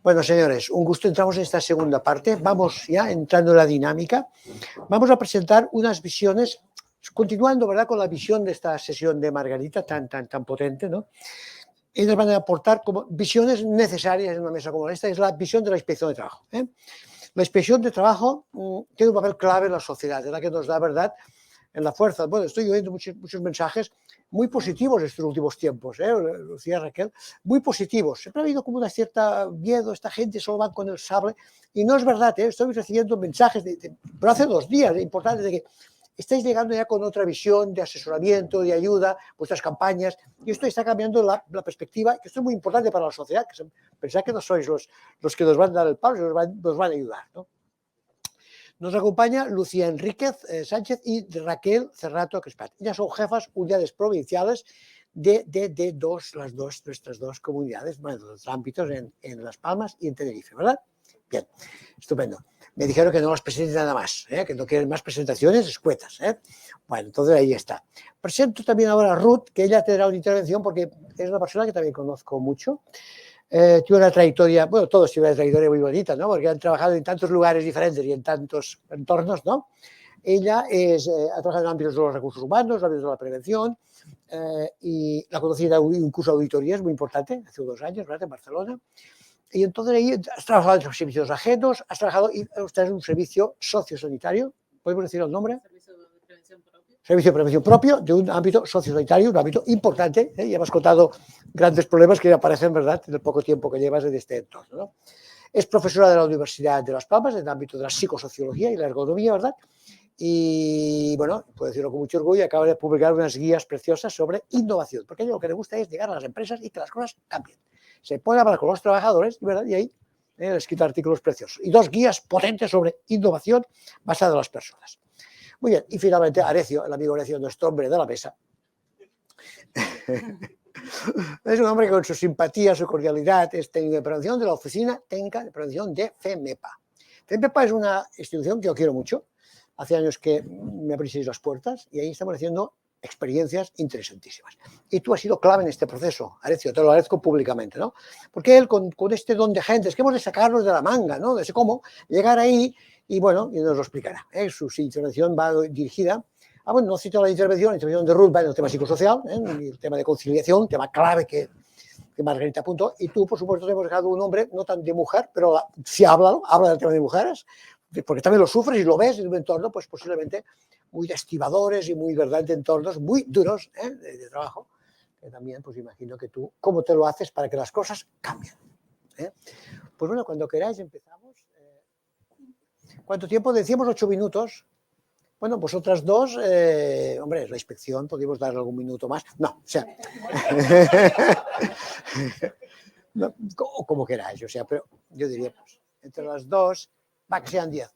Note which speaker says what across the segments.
Speaker 1: Bueno, señores, un gusto. Entramos en esta segunda parte. Vamos ya entrando en la dinámica. Vamos a presentar unas visiones, continuando, ¿verdad?, con la visión de esta sesión de Margarita, tan potente, ¿no? Ellos van a aportar como visiones necesarias en una mesa como esta. Es la visión de la inspección de trabajo, ¿eh? La inspección de trabajo tiene un papel clave en la sociedad, es la que nos da, ¿verdad?, en la fuerza. Bueno, estoy oyendo muchos mensajes muy positivos estos últimos tiempos, lo decía Raquel, muy positivos. Siempre ha habido como una cierta miedo, esta gente solo va con el sable, y no es verdad, estoy recibiendo mensajes, pero hace 2 días, importantes, de que estáis llegando ya con otra visión de asesoramiento, de ayuda, vuestras campañas, y esto está cambiando la perspectiva, que esto es muy importante para la sociedad, que pensad que no sois los que nos van a dar el palo, nos van a ayudar, ¿no? Nos acompaña Lucía Enríquez Sánchez y Raquel Cerrato Crespat. Ellas son jefas unidades provinciales de nuestras dos comunidades, bueno, los ámbitos en Las Palmas y en Tenerife, ¿verdad? Bien, estupendo. Me dijeron que no las presenten nada más, que no quieren más presentaciones escuetas. Bueno, entonces ahí está. Presento también ahora a Ruth, que ella tendrá una intervención porque es una persona que también conozco mucho. Tiene una trayectoria, bueno, todos tienen una trayectoria muy bonita, ¿no? Porque han trabajado en tantos lugares diferentes y en tantos entornos, ¿no? Ella ha trabajado en ámbitos de los recursos humanos, en ámbitos de la prevención, y la conocí en un curso de auditorías muy importante, hace 2 años, ¿verdad?, en Barcelona. Y entonces ahí has trabajado en servicios ajenos, has trabajado, y usted es un servicio sociosanitario, ¿podemos decir el nombre? Servicio de prevención propio de un ámbito sociosanitario, un ámbito importante, y hemos contado grandes problemas que aparecen, ¿verdad?, en el poco tiempo que llevas en este entorno, ¿no? Es profesora de la Universidad de Las Palmas en el ámbito de la psicosociología y la ergonomía, ¿verdad? Y bueno, puedo decirlo con mucho orgullo, acaba de publicar unas guías preciosas sobre innovación, porque a ella lo que le gusta es llegar a las empresas y que las cosas cambien. Se pone a hablar con los trabajadores, ¿verdad?, y ahí ha escrito artículos preciosos. Y 2 guías potentes sobre innovación basada en las personas. Muy bien, y finalmente Arecio, el amigo Arecio, nuestro hombre de la mesa. Es un hombre que con su simpatía, su cordialidad, es técnico de prevención de la Oficina Técnica de Prevención de FEMEPA. FEMEPA es una institución que yo quiero mucho. Hace años que me abristeis las puertas y ahí estamos haciendo experiencias interesantísimas. Y tú has sido clave en este proceso, Arecio, te lo agradezco públicamente, ¿no? Porque él, con este don de gente, es que hemos de sacarnos de la manga, ¿no?, de ese cómo llegar ahí, y bueno, y nos lo explicará. Su intervención va dirigida a, bueno, no cito la intervención de Ruth va en el tema psicosocial, el tema de conciliación, tema clave que Margarita apuntó, y tú, por supuesto, te hemos dejado un hombre no tan de mujer, pero sí habla del tema de mujeres, porque también lo sufres y lo ves en un entorno, pues posiblemente muy de estibadores y muy, ¿verdad?, de entornos muy duros de trabajo, que también, pues imagino que tú, ¿cómo te lo haces para que las cosas cambien? Pues bueno, cuando queráis empezamos. ¿Cuánto tiempo? Decíamos 8 minutos. Bueno, vosotras dos, hombre, la inspección, podríamos darle algún minuto más. No, o sea, no, como queráis, o sea, pero yo diría, pues, entre las dos, va, que sean 10.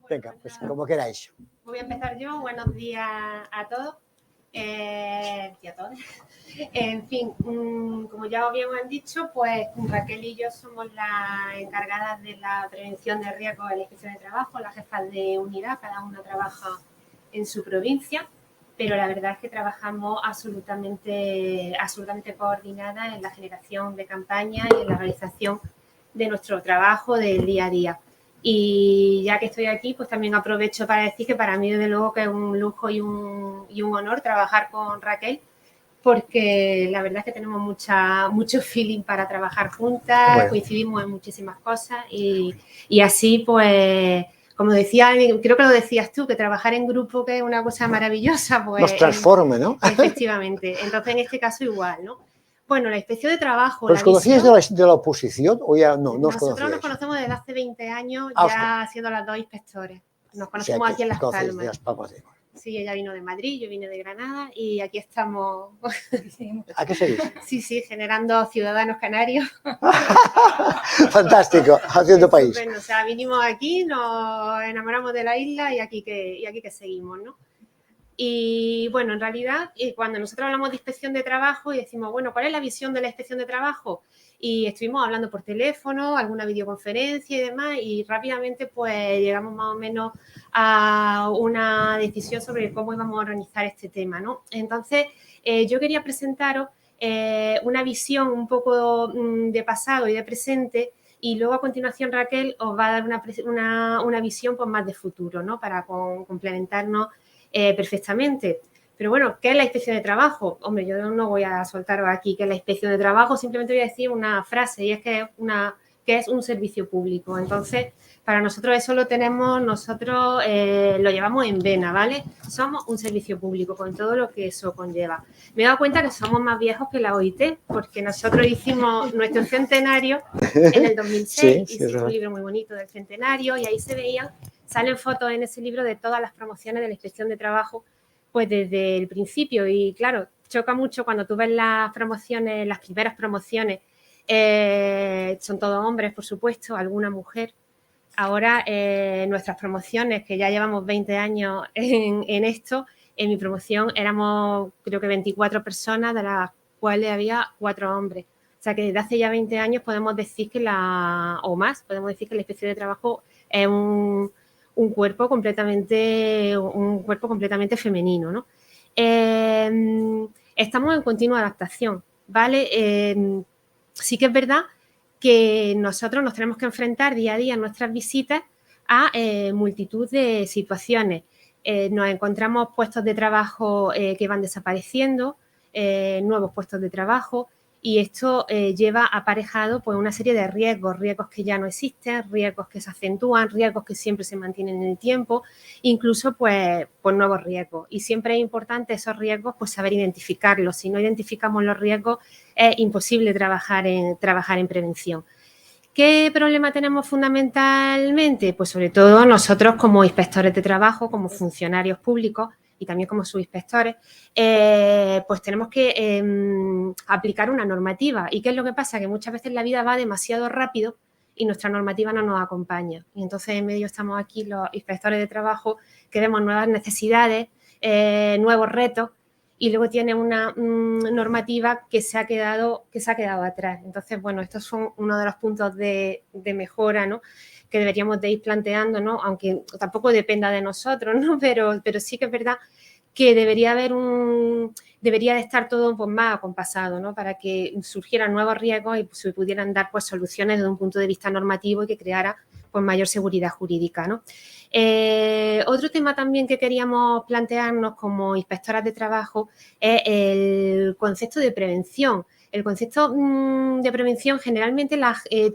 Speaker 1: Venga, pues como queráis.
Speaker 2: Voy a empezar yo. Buenos días a todos y a todas. En fin, como ya habíamos dicho, pues Raquel y yo somos las encargadas de la prevención de riesgos en la inspección de trabajo, las jefas de unidad, cada una trabaja en su provincia, pero la verdad es que trabajamos absolutamente coordinadas en la generación de campañas y en la realización de nuestro trabajo del día a día. Y ya que estoy aquí, pues también aprovecho para decir que para mí, desde luego, que es un lujo y un honor trabajar con Raquel, porque la verdad es que tenemos mucho feeling para trabajar juntas, bueno, coincidimos en muchísimas cosas y así, pues, como decía, creo que lo decías tú, que trabajar en grupo, que es una cosa maravillosa, pues...
Speaker 1: Nos transforme, ¿no?
Speaker 2: Efectivamente. Entonces, en este caso igual, ¿no? Bueno, la inspección de trabajo...
Speaker 1: ¿Os conocíais de la oposición o ya no os conocíais?
Speaker 2: Nosotros nos conocemos desde hace 20 años, ya siendo las dos inspectores. Nos conocemos aquí en Las Palmas. Sí, ella vino de Madrid, yo vine de Granada y aquí estamos...
Speaker 1: ¿A qué seguís?
Speaker 2: Sí, generando ciudadanos canarios.
Speaker 1: Fantástico, haciendo país.
Speaker 2: Bueno, o sea, vinimos aquí, nos enamoramos de la isla y aquí que seguimos, ¿no? Y bueno, en realidad, cuando nosotros hablamos de inspección de trabajo y decimos, bueno, ¿cuál es la visión de la inspección de trabajo? Y estuvimos hablando por teléfono, alguna videoconferencia y demás, y rápidamente pues llegamos más o menos a una decisión sobre cómo íbamos a organizar este tema, ¿no? Entonces, yo quería presentaros una visión un poco de pasado y de presente, y luego a continuación Raquel os va a dar una visión pues, más de futuro, ¿no? Para complementarnos perfectamente. Pero bueno, ¿qué es la inspección de trabajo? Hombre, yo no voy a soltaros aquí qué es la inspección de trabajo, simplemente voy a decir una frase, y es que es un servicio público. Entonces, para nosotros eso lo tenemos, nosotros lo llevamos en vena, ¿vale? Somos un servicio público con todo lo que eso conlleva. Me he dado cuenta que somos más viejos que la OIT, porque nosotros hicimos nuestro centenario en el 2006,
Speaker 1: Sí,
Speaker 2: hicimos un libro muy bonito del centenario, y ahí salen fotos en ese libro de todas las promociones de la inspección de trabajo, pues desde el principio. Y claro, choca mucho cuando tú ves las promociones, las primeras promociones, son todos hombres, por supuesto, alguna mujer. Ahora nuestras promociones, que ya llevamos 20 años en esto, en mi promoción éramos creo que 24 personas, de las cuales había 4 hombres. O sea que desde hace ya 20 años podemos decir que o más, podemos decir que la inspección de trabajo es un cuerpo completamente femenino, ¿no? Estamos en continua adaptación, ¿vale? Sí que es verdad que nosotros nos tenemos que enfrentar día a día en nuestras visitas a multitud de situaciones. Nos encontramos puestos de trabajo que van desapareciendo, nuevos puestos de trabajo, y esto lleva aparejado pues, una serie de riesgos que ya no existen, riesgos que se acentúan, riesgos que siempre se mantienen en el tiempo, incluso pues nuevos riesgos. Y siempre es importante esos riesgos pues saber identificarlos. Si no identificamos los riesgos, es imposible trabajar en prevención. ¿Qué problema tenemos fundamentalmente? Pues sobre todo nosotros como inspectores de trabajo, como funcionarios públicos y también como subinspectores, pues tenemos que aplicar una normativa. ¿Y qué es lo que pasa? Que muchas veces la vida va demasiado rápido y nuestra normativa no nos acompaña. Y entonces en medio estamos aquí los inspectores de trabajo que vemos nuevas necesidades, nuevos retos, y luego tiene una normativa que se ha quedado atrás. Entonces, bueno, estos son uno de los puntos de mejora, ¿no?, que deberíamos de ir planteando, ¿no?, aunque tampoco dependa de nosotros, ¿no?, pero sí que es verdad que debería de estar todo pues, más acompasado, ¿no?, para que surgieran nuevos riesgos y se pudieran dar pues, soluciones desde un punto de vista normativo y que creara pues, mayor seguridad jurídica, ¿no? Otro tema también que queríamos plantearnos como inspectoras de trabajo es el concepto de prevención. El concepto de prevención, generalmente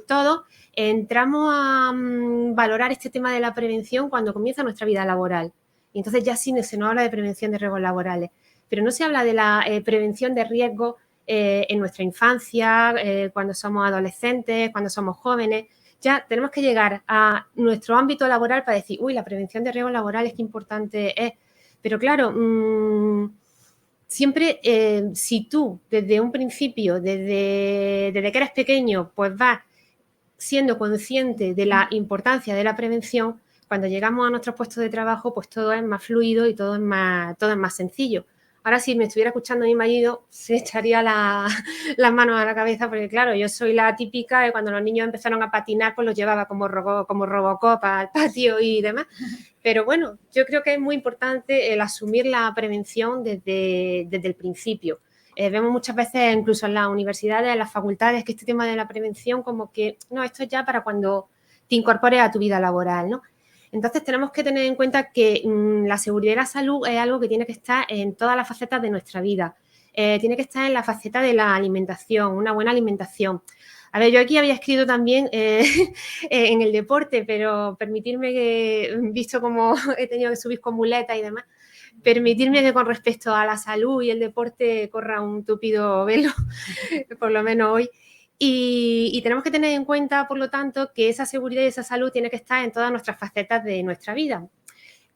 Speaker 2: todos entramos a valorar este tema de la prevención cuando comienza nuestra vida laboral. Y entonces ya sí se nos habla de prevención de riesgos laborales, pero no se habla de la prevención de riesgos en nuestra infancia, cuando somos adolescentes, cuando somos jóvenes. Ya tenemos que llegar a nuestro ámbito laboral para decir, uy, la prevención de riesgos laborales, qué importante es. Pero claro, siempre si tú desde un principio, desde que eres pequeño, pues vas siendo consciente de la importancia de la prevención, cuando llegamos a nuestros puestos de trabajo, pues todo es más fluido y todo es más sencillo. Ahora, si me estuviera escuchando mi marido, se echaría las manos a la cabeza, porque claro, yo soy la típica de cuando los niños empezaron a patinar, pues los llevaba como Robocop al patio y demás. Pero bueno, yo creo que es muy importante el asumir la prevención desde el principio. Vemos muchas veces, incluso en las universidades, en las facultades, que este tema de la prevención como que, no, esto es ya para cuando te incorpores a tu vida laboral, ¿no? Entonces tenemos que tener en cuenta que la seguridad y la salud es algo que tiene que estar en todas las facetas de nuestra vida. Tiene que estar en la faceta de la alimentación, una buena alimentación. A ver, yo aquí había escrito también en el deporte, pero permitirme que, visto como he tenido que subir con muleta y demás, permitirme que con respecto a la salud y el deporte corra un tupido velo, por lo menos hoy. Y tenemos que tener en cuenta, por lo tanto, que esa seguridad y esa salud tiene que estar en todas nuestras facetas de nuestra vida.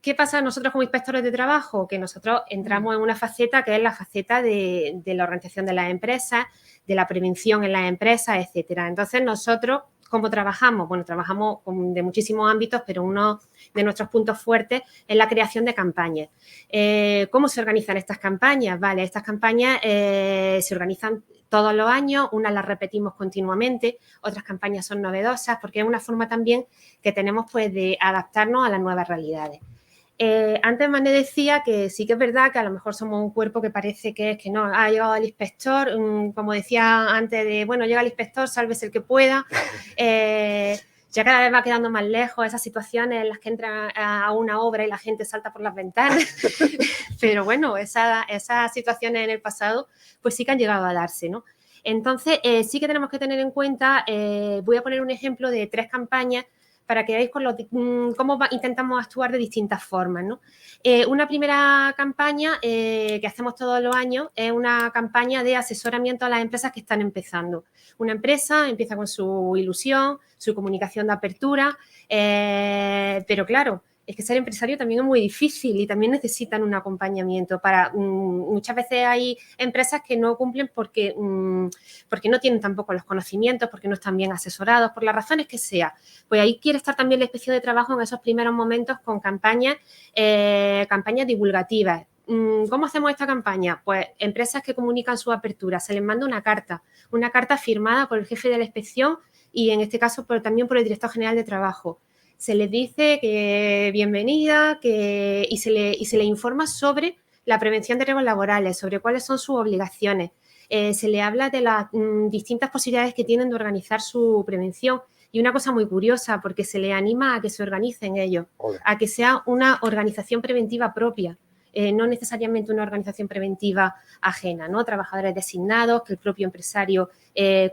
Speaker 2: ¿Qué pasa nosotros como inspectores de trabajo? Que nosotros entramos en una faceta que es la faceta de la organización de las empresas, de la prevención en las empresas, etcétera. Entonces, nosotros, ¿cómo trabajamos? Bueno, trabajamos de muchísimos ámbitos, pero uno de nuestros puntos fuertes es la creación de campañas. ¿Cómo se organizan estas campañas? Vale, estas campañas se organizan todos los años, unas las repetimos continuamente, otras campañas son novedosas, porque es una forma también que tenemos pues, de adaptarnos a las nuevas realidades. Antes Mané decía que sí que es verdad que a lo mejor somos un cuerpo que parece que es que no, ha llegado el inspector, como decía antes de, bueno, llega el inspector, sálvese el que pueda. Ya cada vez va quedando más lejos esas situaciones en las que entra a una obra y la gente salta por las ventanas. Pero bueno, esas situaciones en el pasado pues sí que han llegado a darse, ¿no? Entonces, sí que tenemos que tener en cuenta, voy a poner un ejemplo de 3 campañas para que veáis cómo intentamos actuar de distintas formas, ¿no? Una primera campaña que hacemos todos los años es una campaña de asesoramiento a las empresas que están empezando. Una empresa empieza con su ilusión, su comunicación de apertura, pero claro, es que ser empresario también es muy difícil y también necesitan un acompañamiento. Muchas veces hay empresas que no cumplen porque no tienen tampoco los conocimientos, porque no están bien asesorados, por las razones que sea. Pues ahí quiere estar también la inspección de trabajo en esos primeros momentos con campañas divulgativas. ¿Cómo hacemos esta campaña? Pues empresas que comunican su apertura, se les manda una carta firmada por el jefe de la inspección y en este caso también por el director general de trabajo. Se les dice que bienvenida y se le informa sobre la prevención de riesgos laborales, sobre cuáles son sus obligaciones. Se le habla de las distintas posibilidades que tienen de organizar su prevención. Y una cosa muy curiosa, porque se le anima a que se organicen ellos, a que sea una organización preventiva propia, no necesariamente una organización preventiva ajena, ¿no? Trabajadores designados, que el propio empresario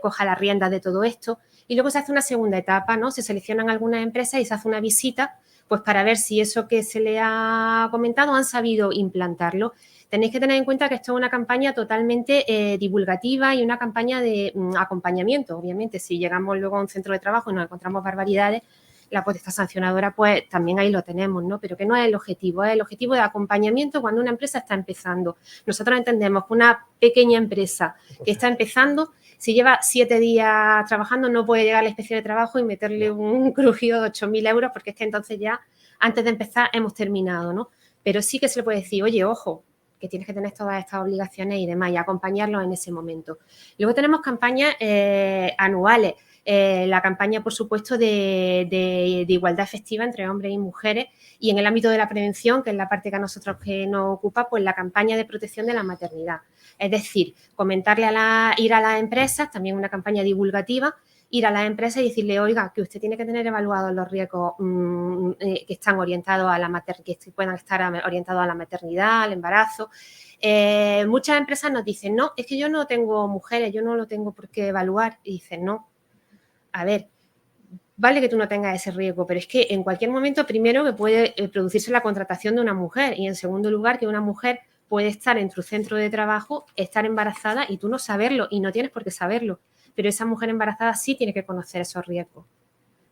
Speaker 2: coja la rienda de todo esto. Y luego se hace una segunda etapa, ¿no? Se seleccionan algunas empresas y se hace una visita, pues para ver si eso que se le ha comentado han sabido implantarlo. Tenéis que tener en cuenta que esto es una campaña totalmente divulgativa y una campaña de acompañamiento. Obviamente, si llegamos luego a un centro de trabajo y nos encontramos barbaridades, la potestad sancionadora, pues también ahí lo tenemos, ¿no? Pero que no es el objetivo, es el objetivo de acompañamiento cuando una empresa está empezando. Nosotros entendemos que una pequeña empresa que está empezando, si lleva 7 días trabajando, no puede llegar a la inspección de trabajo y meterle un crujido de 8.000 euros, porque es que entonces ya, antes de empezar, hemos terminado, ¿no? Pero sí que se le puede decir, oye, ojo, que tienes que tener todas estas obligaciones y demás, y acompañarlos en ese momento. Luego tenemos campañas anuales. La campaña, por supuesto, de igualdad efectiva entre hombres y mujeres, y en el ámbito de la prevención, que es la parte que a nosotros nos ocupa, pues la campaña de protección de la maternidad. Es decir, ir a las empresas, también una campaña divulgativa, ir a las empresas y decirle, oiga, que usted tiene que tener evaluados los riesgos que están orientados a que puedan estar orientados a la maternidad, al embarazo. Muchas empresas nos dicen, no, es que yo no tengo mujeres, yo no lo tengo por qué evaluar. Y dicen, no, a ver, vale que tú no tengas ese riesgo, pero es que en cualquier momento, primero, que puede producirse la contratación de una mujer, y en segundo lugar, que una mujer puede estar en tu centro de trabajo, estar embarazada y tú no saberlo, y no tienes por qué saberlo, pero esa mujer embarazada sí tiene que conocer esos riesgos.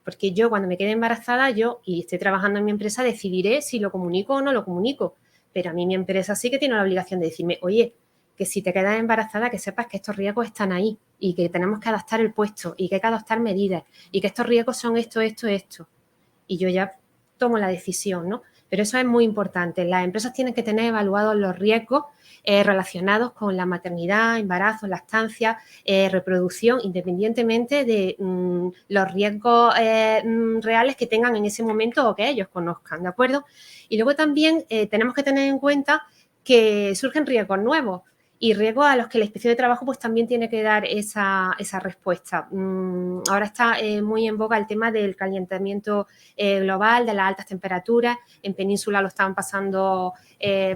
Speaker 2: Porque yo, cuando me quede embarazada, y estoy trabajando en mi empresa, decidiré si lo comunico o no lo comunico, pero a mí mi empresa sí que tiene la obligación de decirme, oye, que si te quedas embarazada, que sepas que estos riesgos están ahí y que tenemos que adaptar el puesto y que hay que adoptar medidas y que estos riesgos son esto. Y yo ya tomo la decisión, ¿no? Pero eso es muy importante. Las empresas tienen que tener evaluados los riesgos relacionados con la maternidad, embarazo, lactancia, reproducción, independientemente de los riesgos reales que tengan en ese momento o que ellos conozcan, ¿de acuerdo? Y luego también tenemos que tener en cuenta que surgen riesgos nuevos y riesgos a los que la inspección de trabajo pues también tiene que dar esa respuesta. Ahora está muy en boga el tema del calentamiento global, de las altas temperaturas. En Península lo estaban pasando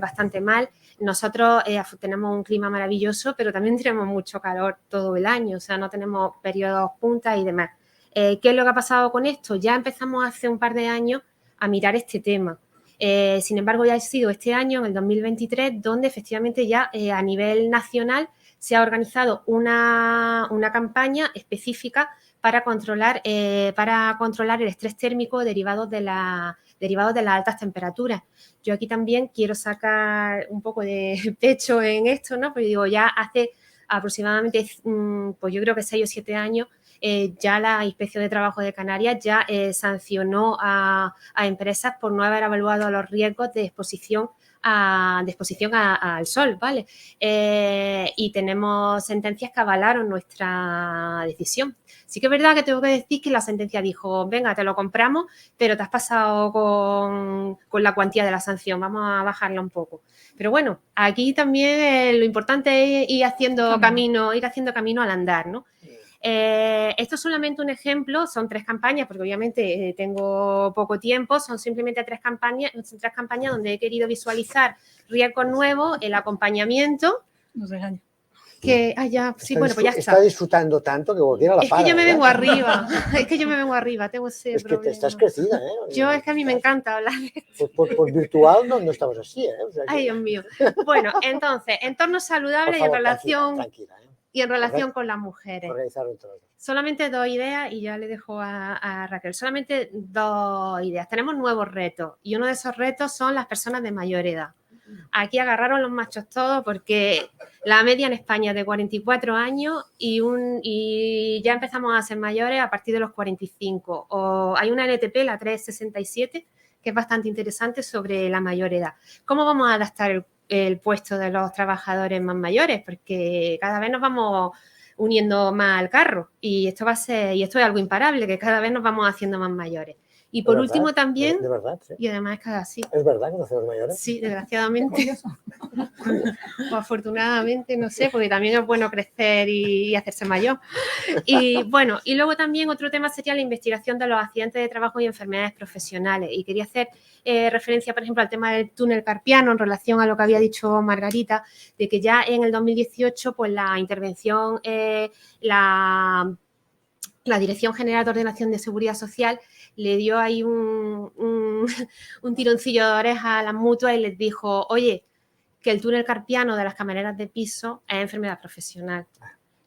Speaker 2: bastante mal. Nosotros tenemos un clima maravilloso, pero también tenemos mucho calor todo el año, o sea, no tenemos periodos punta y demás. ¿Qué es lo que ha pasado con esto? Ya empezamos hace un par de años a mirar este tema. Sin embargo, ya ha sido este año, en el 2023, donde efectivamente ya a nivel nacional se ha organizado una campaña específica para controlar el estrés térmico derivado de las altas temperaturas. Yo aquí también quiero sacar un poco de pecho en esto, ¿no? Porque digo, ya hace aproximadamente, pues yo creo que 6 o 7 años, ya la Inspección de Trabajo de Canarias ya sancionó a empresas por no haber evaluado los riesgos de exposición de exposición al sol, ¿vale? Y tenemos sentencias que avalaron nuestra decisión. Sí que es verdad que tengo que decir que la sentencia dijo, venga, te lo compramos, pero te has pasado con la cuantía de la sanción, vamos a bajarla un poco. Pero bueno, aquí también lo importante es ir haciendo camino al andar, ¿no? Esto es solamente un ejemplo, son 3 campañas, porque obviamente tengo poco tiempo, son simplemente 3 campañas donde he querido visualizar riesgos nuevos, el acompañamiento.
Speaker 3: Nos regaña.
Speaker 2: Que, sí, bueno, pues ya está.
Speaker 1: Está disfrutando tanto que volviera a la
Speaker 2: Es que yo me vengo arriba, tengo ese
Speaker 1: Es que
Speaker 2: problema.
Speaker 1: estás crecida, ¿eh?
Speaker 2: Yo es que a mí me encanta hablar de esto.
Speaker 1: Por virtual no estabas así, ¿eh? O sea que...
Speaker 2: Ay, Dios mío. Bueno, entonces, entornos saludables y en relación...
Speaker 1: Tranquila, ¿eh?
Speaker 2: Y en relación con las mujeres.
Speaker 1: Todo.
Speaker 2: Solamente 2 ideas y ya le dejo a Raquel. Solamente 2 ideas. Tenemos nuevos retos y uno de esos retos son las personas de mayor edad. Aquí agarraron los machos todos porque la media en España es de 44 años y ya empezamos a ser mayores a partir de los 45. Hay una NTP, la 367, que es bastante interesante sobre la mayor edad. ¿Cómo vamos a adaptar el puesto de los trabajadores más mayores? Porque cada vez nos vamos uniendo más al carro y esto es algo imparable, que cada vez nos vamos haciendo más mayores. Y por último también,
Speaker 1: de verdad, sí.
Speaker 2: Y además es que así.
Speaker 1: ¿Es verdad que nos hacemos mayores?
Speaker 2: Sí, desgraciadamente. O afortunadamente, no sé, porque también es bueno crecer y hacerse mayor. Y bueno, y luego también otro tema sería la investigación de los accidentes de trabajo y enfermedades profesionales. Y quería hacer referencia, por ejemplo, al tema del túnel carpiano en relación a lo que había dicho Margarita, de que ya en el 2018, pues la intervención, la Dirección General de Ordenación de Seguridad Social le dio ahí un tironcillo de oreja a las mutuas y les dijo, oye, que el túnel carpiano de las camareras de piso es enfermedad profesional.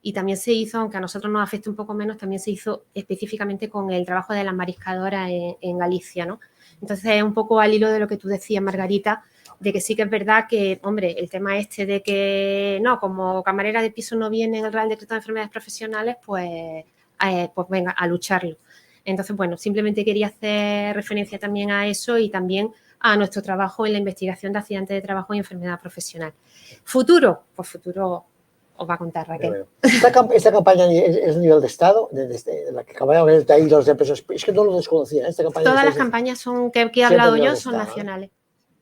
Speaker 2: Y también se hizo, aunque a nosotros nos afecte un poco menos, también se hizo específicamente con el trabajo de las mariscadoras en Galicia, ¿no? Entonces, es un poco al hilo de lo que tú decías, Margarita, de que sí que es verdad que, hombre, el tema este de que, no, como camarera de piso no viene en el Real Decreto de Enfermedades Profesionales, pues venga, a lucharlo. Entonces, bueno, simplemente quería hacer referencia también a eso y también a nuestro trabajo en la investigación de accidentes de trabajo y enfermedad profesional. ¿Futuro? Pues futuro os va a contar Raquel.
Speaker 1: Esta campaña es a nivel de Estado, de la que acabamos de ver ahí los de empresas. Es que no lo desconocía. Esta campaña
Speaker 2: todas las campañas que he hablado yo son
Speaker 1: Estado,
Speaker 2: nacionales.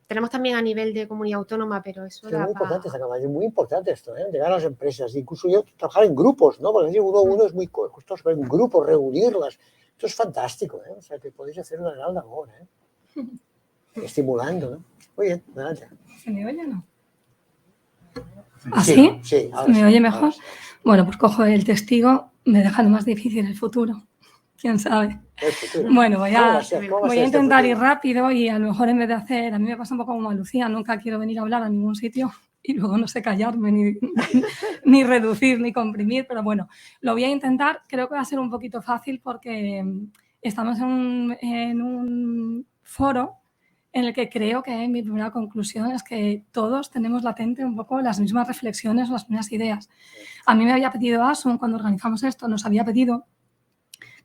Speaker 2: Tenemos también a nivel de comunidad autónoma, pero eso
Speaker 1: es muy importante esta campaña, es muy importante esto, ¿eh? Llegar a las empresas, incluso yo trabajar en grupos, ¿no? Porque uno es muy costoso, pero en grupos, reunirlas, esto es fantástico, ¿eh? O sea, que podéis hacer una gran labor, ¿eh? Estimulando, ¿no? Muy bien, adelante.
Speaker 3: ¿Se me oye o no?
Speaker 1: ¿Así?
Speaker 3: Sí, ¿se me oye mejor? Bueno, pues cojo el testigo, me deja más difícil el futuro. ¿Quién sabe? Bueno, voy a intentar ir rápido y a lo mejor en vez de hacer, a mí me pasa un poco como a Lucía, nunca quiero venir a hablar a ningún sitio y luego no sé callarme ni reducir ni comprimir, pero bueno, lo voy a intentar. Creo que va a ser un poquito fácil porque estamos en un foro en el que creo que mi primera conclusión es que todos tenemos latente un poco las mismas reflexiones, las mismas ideas. A mí me había pedido Asun, cuando organizamos esto, nos había pedido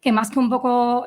Speaker 3: que más que un poco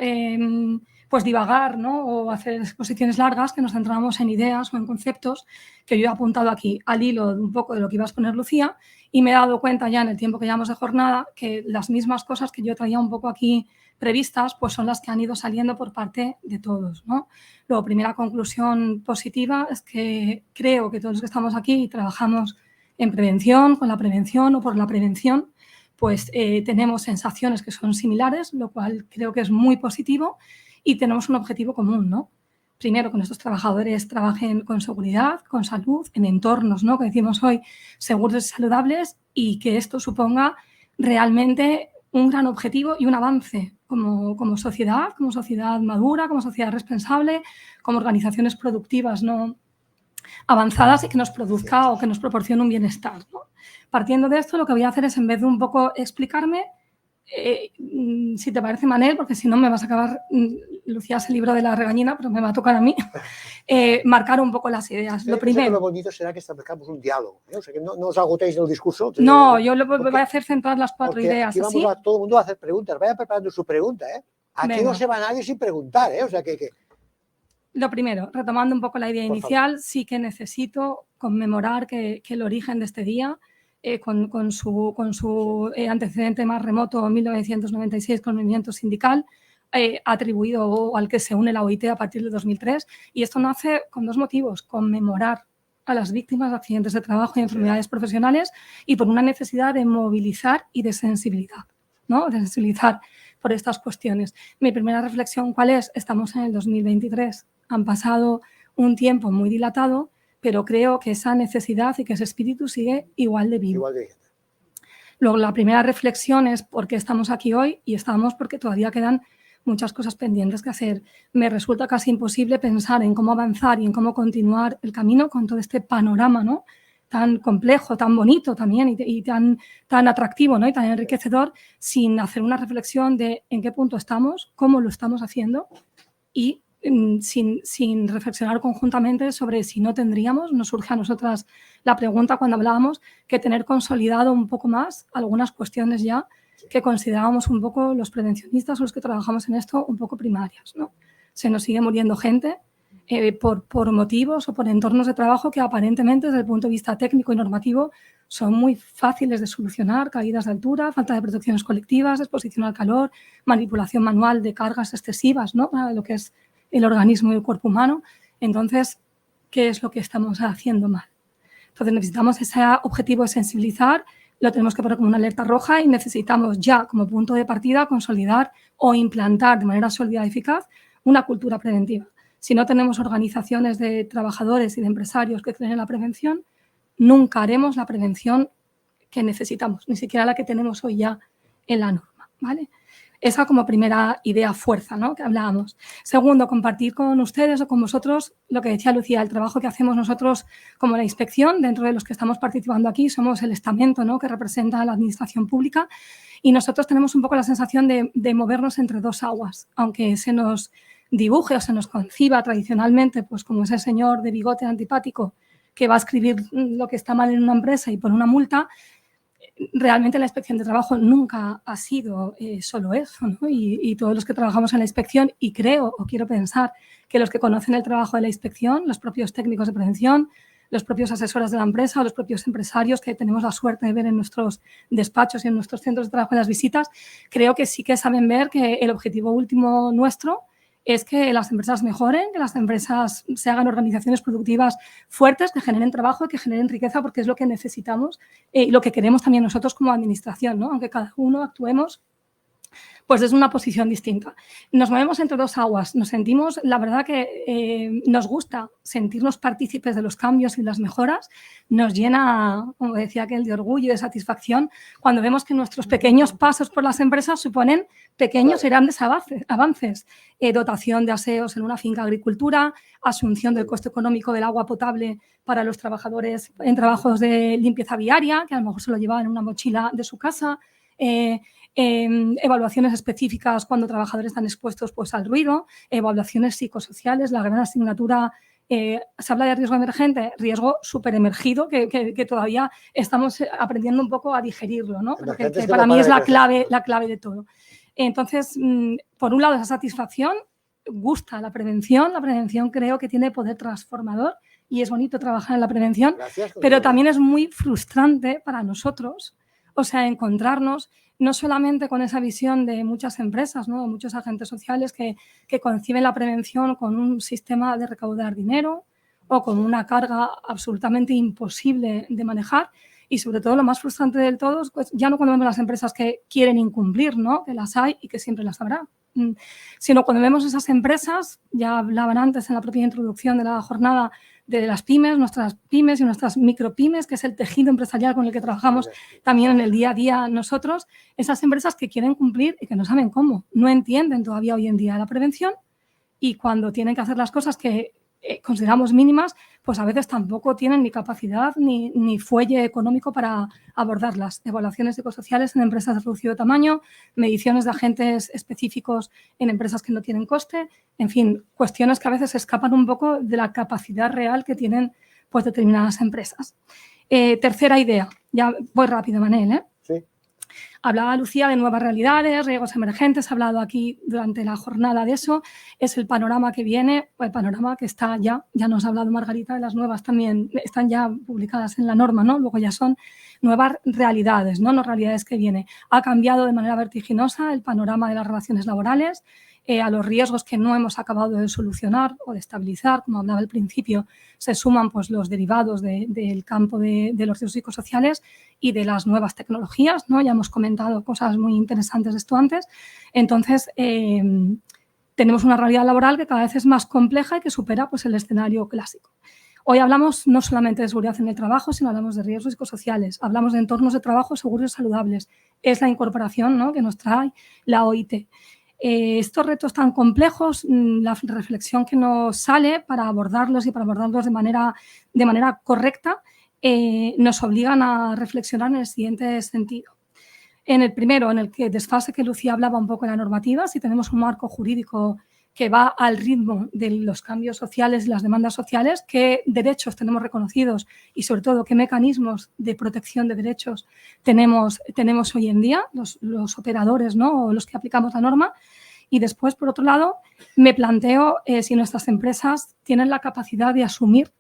Speaker 3: pues divagar, ¿no? O hacer exposiciones largas, que nos centráramos en ideas o en conceptos que yo he apuntado aquí al hilo de un poco de lo que iba a exponer Lucía y me he dado cuenta ya en el tiempo que llevamos de jornada que las mismas cosas que yo traía un poco aquí previstas pues son las que han ido saliendo por parte de todos, ¿no? Luego, primera conclusión positiva es que creo que todos los que estamos aquí trabajamos en prevención, con la prevención o por la prevención, pues tenemos sensaciones que son similares, lo cual creo que es muy positivo y tenemos un objetivo común, ¿no? Primero, que nuestros trabajadores trabajen con seguridad, con salud, en entornos, ¿no? Que decimos hoy, seguros y saludables y que esto suponga realmente un gran objetivo y un avance como sociedad madura, como sociedad responsable, como organizaciones productivas, ¿no? Avanzadas y que nos produzca o que nos proporcione un bienestar, ¿no? Partiendo de esto, lo que voy a hacer es, en vez de un poco explicarme, si te parece, Manel, porque si no me vas a acabar, Lucía es el libro de la regañina, pero me va a tocar a mí, marcar un poco las ideas. Lo primero...
Speaker 1: Lo bonito será que establezcamos un diálogo, ¿eh? O sea, que no os agotéis del discurso.
Speaker 3: No, yo lo voy a hacer centrar las 4 ideas.
Speaker 1: Aquí vamos a todo el mundo a hacer preguntas. Vayan preparando su pregunta, ¿eh? Aquí no se va nadie sin preguntar, ¿eh? O sea, que
Speaker 3: lo primero, retomando un poco la idea inicial, sí que necesito conmemorar que el origen de este día, con su antecedente más remoto, en 1996, con el movimiento sindical, atribuido al que se une la OIT a partir de 2003. Y esto nace con dos motivos: conmemorar a las víctimas de accidentes de trabajo y enfermedades profesionales, y por una necesidad de movilizar y de sensibilidad, ¿no? De sensibilizar por estas cuestiones. Mi primera reflexión, ¿cuál es? Estamos en el 2023. Han pasado un tiempo muy dilatado, pero creo que esa necesidad y que ese espíritu sigue igual de vivo. Luego, la primera reflexión es por qué estamos aquí hoy, y estamos porque todavía quedan muchas cosas pendientes que hacer. Me resulta casi imposible pensar en cómo avanzar y en cómo continuar el camino con todo este panorama, ¿no?, tan complejo, tan bonito también y tan atractivo, ¿no?, y tan enriquecedor, sin hacer una reflexión de en qué punto estamos, cómo lo estamos haciendo, y sin reflexionar conjuntamente sobre si no tendríamos, nos surge a nosotras la pregunta cuando hablábamos, que tener consolidado un poco más algunas cuestiones ya que considerábamos un poco los prevencionistas o los que trabajamos en esto un poco primarias, ¿no? Se nos sigue muriendo gente por motivos o por entornos de trabajo que aparentemente, desde el punto de vista técnico y normativo, son muy fáciles de solucionar: caídas de altura, falta de protecciones colectivas, exposición al calor, manipulación manual de cargas excesivas, ¿no?, para lo que es el organismo y el cuerpo humano. Entonces, ¿qué es lo que estamos haciendo mal? Entonces, necesitamos ese objetivo de sensibilizar, lo tenemos que poner como una alerta roja, y necesitamos ya, como punto de partida, consolidar o implantar de manera sólida y eficaz una cultura preventiva. Si no tenemos organizaciones de trabajadores y de empresarios que creen en la prevención, nunca haremos la prevención que necesitamos, ni siquiera la que tenemos hoy ya en la norma, ¿vale? Esa como primera idea fuerza, ¿no?, que hablábamos. Segundo, compartir con ustedes o con vosotros lo que decía Lucía, el trabajo que hacemos nosotros como la inspección. Dentro de los que estamos participando aquí somos el estamento, ¿no?, que representa a la administración pública, y nosotros tenemos un poco la sensación de movernos entre dos aguas, aunque se nos dibuje o se nos conciba tradicionalmente pues como ese señor de bigote antipático que va a escribir lo que está mal en una empresa y pone una multa. Realmente la inspección de trabajo nunca ha sido solo eso, ¿no? Y todos los que trabajamos en la inspección, y creo o quiero pensar que los que conocen el trabajo de la inspección, los propios técnicos de prevención, los propios asesores de la empresa, los propios empresarios que tenemos la suerte de ver en nuestros despachos y en nuestros centros de trabajo en las visitas, creo que sí que saben ver que el objetivo último nuestro es que las empresas mejoren, que las empresas se hagan organizaciones productivas fuertes, que generen trabajo y que generen riqueza, porque es lo que necesitamos y lo que queremos también nosotros como administración, ¿no? Aunque cada uno actuemos pues desde una posición distinta. Nos movemos entre dos aguas, nos sentimos, la verdad que nos gusta sentirnos partícipes de los cambios y las mejoras, nos llena, como decía aquel, de orgullo y de satisfacción cuando vemos que nuestros pequeños pasos por las empresas suponen pequeños y grandes avances. Dotación de aseos en una finca agricultura, asunción del coste económico del agua potable para los trabajadores en trabajos de limpieza viaria, que a lo mejor se lo llevaban en una mochila de su casa, evaluaciones específicas cuando trabajadores están expuestos pues, al ruido, evaluaciones psicosociales, la gran asignatura, se habla de riesgo emergente, riesgo súper emergido, que todavía estamos aprendiendo un poco a digerirlo, ¿no? Pero que para mí es la clave de todo. Entonces, por un lado, esa satisfacción, gusta la prevención creo que tiene poder transformador y es bonito trabajar en la prevención, pero también es muy frustrante para nosotros. O sea, encontrarnos no solamente con esa visión de muchas empresas, ¿no?, de muchos agentes sociales que conciben la prevención con un sistema de recaudar dinero o con una carga absolutamente imposible de manejar, y sobre todo lo más frustrante del todo, pues ya no cuando vemos las empresas que quieren incumplir, ¿no?, que las hay y que siempre las habrá, sino cuando vemos esas empresas, ya hablaban antes en la propia introducción de la jornada de las pymes, nuestras pymes y nuestras micropymes, que es el tejido empresarial con el que trabajamos también en el día a día nosotros, esas empresas que quieren cumplir y que no saben cómo, no entienden todavía hoy en día la prevención, y cuando tienen que hacer las cosas que consideramos mínimas, pues a veces tampoco tienen ni capacidad ni fuelle económico para abordarlas. Evaluaciones psicosociales en empresas de reducido tamaño, mediciones de agentes específicos en empresas que no tienen coste, en fin, cuestiones que a veces escapan un poco de la capacidad real que tienen pues, determinadas empresas. Tercera idea, ya voy rápido, Manel, ¿eh? Sí. Hablaba Lucía de nuevas realidades, riesgos emergentes, ha hablado aquí durante la jornada de eso, es el panorama que viene, el panorama que está ya nos ha hablado Margarita de las nuevas también, están ya publicadas en la norma, ¿no? Luego ya son nuevas realidades, ¿no? No realidades que vienen. Ha cambiado de manera vertiginosa el panorama de las relaciones laborales, a los riesgos que no hemos acabado de solucionar o de estabilizar, como hablaba al principio, se suman pues, los derivados del campo de los riesgos psicosociales y de las nuevas tecnologías, ¿no? Ya hemos comentado cosas muy interesantes de esto antes. Entonces, tenemos una realidad laboral que cada vez es más compleja y que supera pues, el escenario clásico. Hoy hablamos no solamente de seguridad en el trabajo, sino hablamos de riesgos psicosociales, hablamos de entornos de trabajo seguros y saludables. Es la incorporación, ¿no? Que nos trae la OIT. Estos retos tan complejos, la reflexión que nos sale para abordarlos y para abordarlos de manera correcta, nos obligan a reflexionar en el siguiente sentido. En el primero, en el que desfase que Lucía hablaba un poco de la normativa, si tenemos un marco jurídico que va al ritmo de los cambios sociales y las demandas sociales, qué derechos tenemos reconocidos y, sobre todo, qué mecanismos de protección de derechos tenemos hoy en día, los operadores, ¿no? O los que aplicamos la norma. Y después, por otro lado, me planteo si nuestras empresas tienen la capacidad de asumir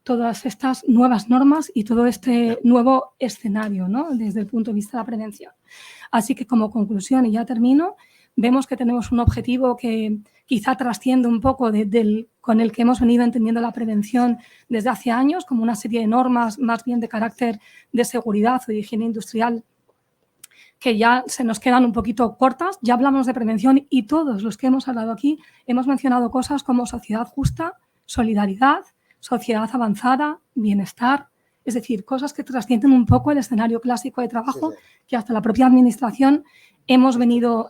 Speaker 3: todas estas nuevas normas y todo este nuevo escenario, ¿no? Desde el punto de vista de la prevención. Así que, como conclusión, y ya termino, vemos que tenemos un objetivo que quizá trasciende un poco con el que hemos venido entendiendo la prevención desde hace años, como una serie de normas más bien de carácter de seguridad o de higiene industrial que ya se nos quedan un poquito cortas. Ya hablamos de prevención y todos los que hemos hablado aquí hemos mencionado cosas como sociedad justa, solidaridad, sociedad avanzada, bienestar, es decir, cosas que trascienden un poco el escenario clásico de trabajo que hasta la propia administración hemos tenido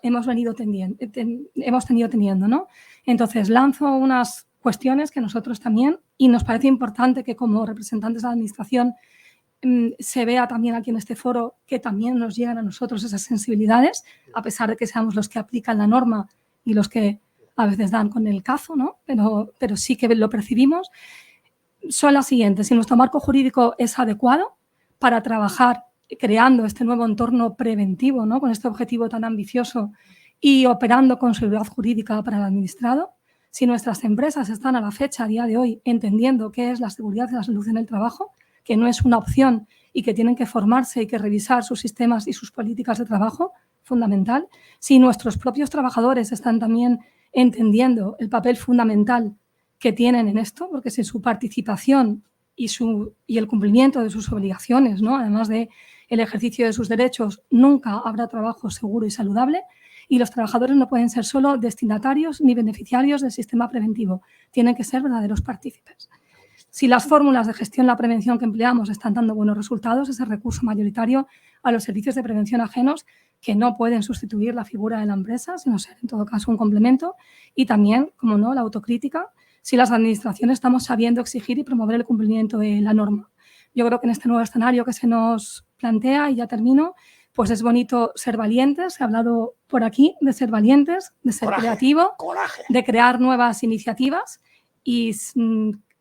Speaker 3: teniendo, ¿no? Entonces, lanzo unas cuestiones que nosotros también, y nos parece importante que como representantes de la administración se vea también aquí en este foro que también nos llegan a nosotros esas sensibilidades, a pesar de que seamos los que aplican la norma y los que a veces dan con el cazo, ¿no? Pero sí que lo percibimos. Son las siguientes. Si nuestro marco jurídico es adecuado para trabajar creando este nuevo entorno preventivo, ¿no? Con este objetivo tan ambicioso y operando con seguridad jurídica para el administrado, si nuestras empresas están a la fecha, a día de hoy, entendiendo qué es la seguridad y la salud en el trabajo, que no es una opción y que tienen que formarse y que revisar sus sistemas y sus políticas de trabajo, fundamental. Si nuestros propios trabajadores están también entendiendo el papel fundamental que tienen en esto, porque sin su participación y el cumplimiento de sus obligaciones, ¿no? Además de el ejercicio de sus derechos, nunca habrá trabajo seguro y saludable, y los trabajadores no pueden ser solo destinatarios ni beneficiarios del sistema preventivo, tienen que ser verdaderos partícipes. Si las fórmulas de gestión de la prevención que empleamos están dando buenos resultados, ese recurso mayoritario a los servicios de prevención ajenos que no pueden sustituir la figura de la empresa, sino ser en todo caso un complemento, y también, como no, la autocrítica, si las administraciones estamos sabiendo exigir y promover el cumplimiento de la norma. Yo creo que en este nuevo escenario que se nos plantea, y ya termino, pues es bonito ser valientes. Se ha hablado por aquí de ser valientes, de ser creativo, de crear nuevas iniciativas, y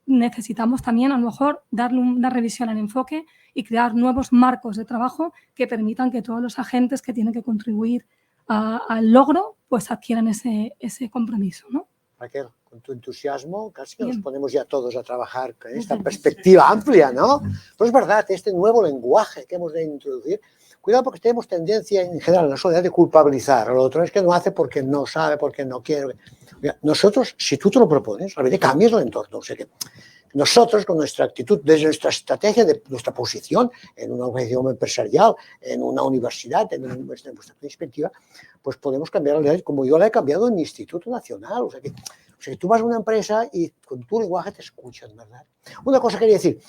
Speaker 3: necesitamos también a lo mejor darle una revisión al enfoque y crear nuevos marcos de trabajo que permitan que todos los agentes que tienen que contribuir al logro pues adquieran ese compromiso, ¿no?
Speaker 1: Raquel, con tu entusiasmo casi nos ponemos ya todos a trabajar con esta perspectiva amplia, ¿no? Pero es verdad, este nuevo lenguaje que hemos de introducir, cuidado porque tenemos tendencia en general en la sociedad de culpabilizar al otro, es que no hace porque no sabe, porque no quiere. Nosotros, si tú te lo propones, realmente cambias el entorno. O sea que nosotros, con nuestra actitud, desde nuestra estrategia, de nuestra posición en una organización empresarial, en una universidad, en nuestra perspectiva, pues podemos cambiar la realidad, como yo la he cambiado en mi Instituto Nacional. O sea que tú vas a una empresa y con tu lenguaje te escuchan, ¿verdad? Una cosa quería decir,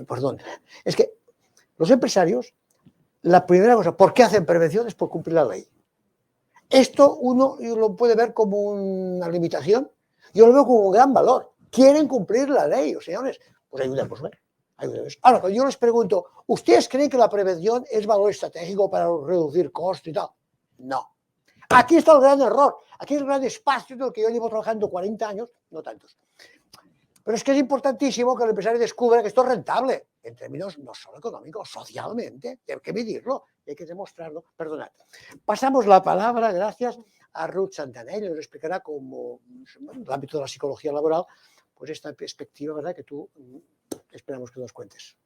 Speaker 1: perdón, es que los empresarios, la primera cosa, ¿por qué hacen prevención? Es por cumplir la ley. Esto uno lo puede ver como una limitación, yo lo veo como un gran valor. Quieren cumplir la ley, señores, pues ayudemos, ¿eh? Ayudemos. Ahora, yo les pregunto, ¿ustedes creen que la prevención es valor estratégico para reducir costes y tal? No. Aquí está el gran error, aquí es el gran espacio en el que yo llevo trabajando 40 años, no tantos. Pero es que es importantísimo que el empresario descubra que esto es rentable. en términos no solo económicos, socialmente, hay que medirlo, hay que demostrarlo. Perdonad. Pasamos la palabra, gracias, a Ruth Santana. Ella nos explicará cómo, en el ámbito de la psicología laboral, pues esta perspectiva, ¿verdad?, que tú esperamos que nos cuentes.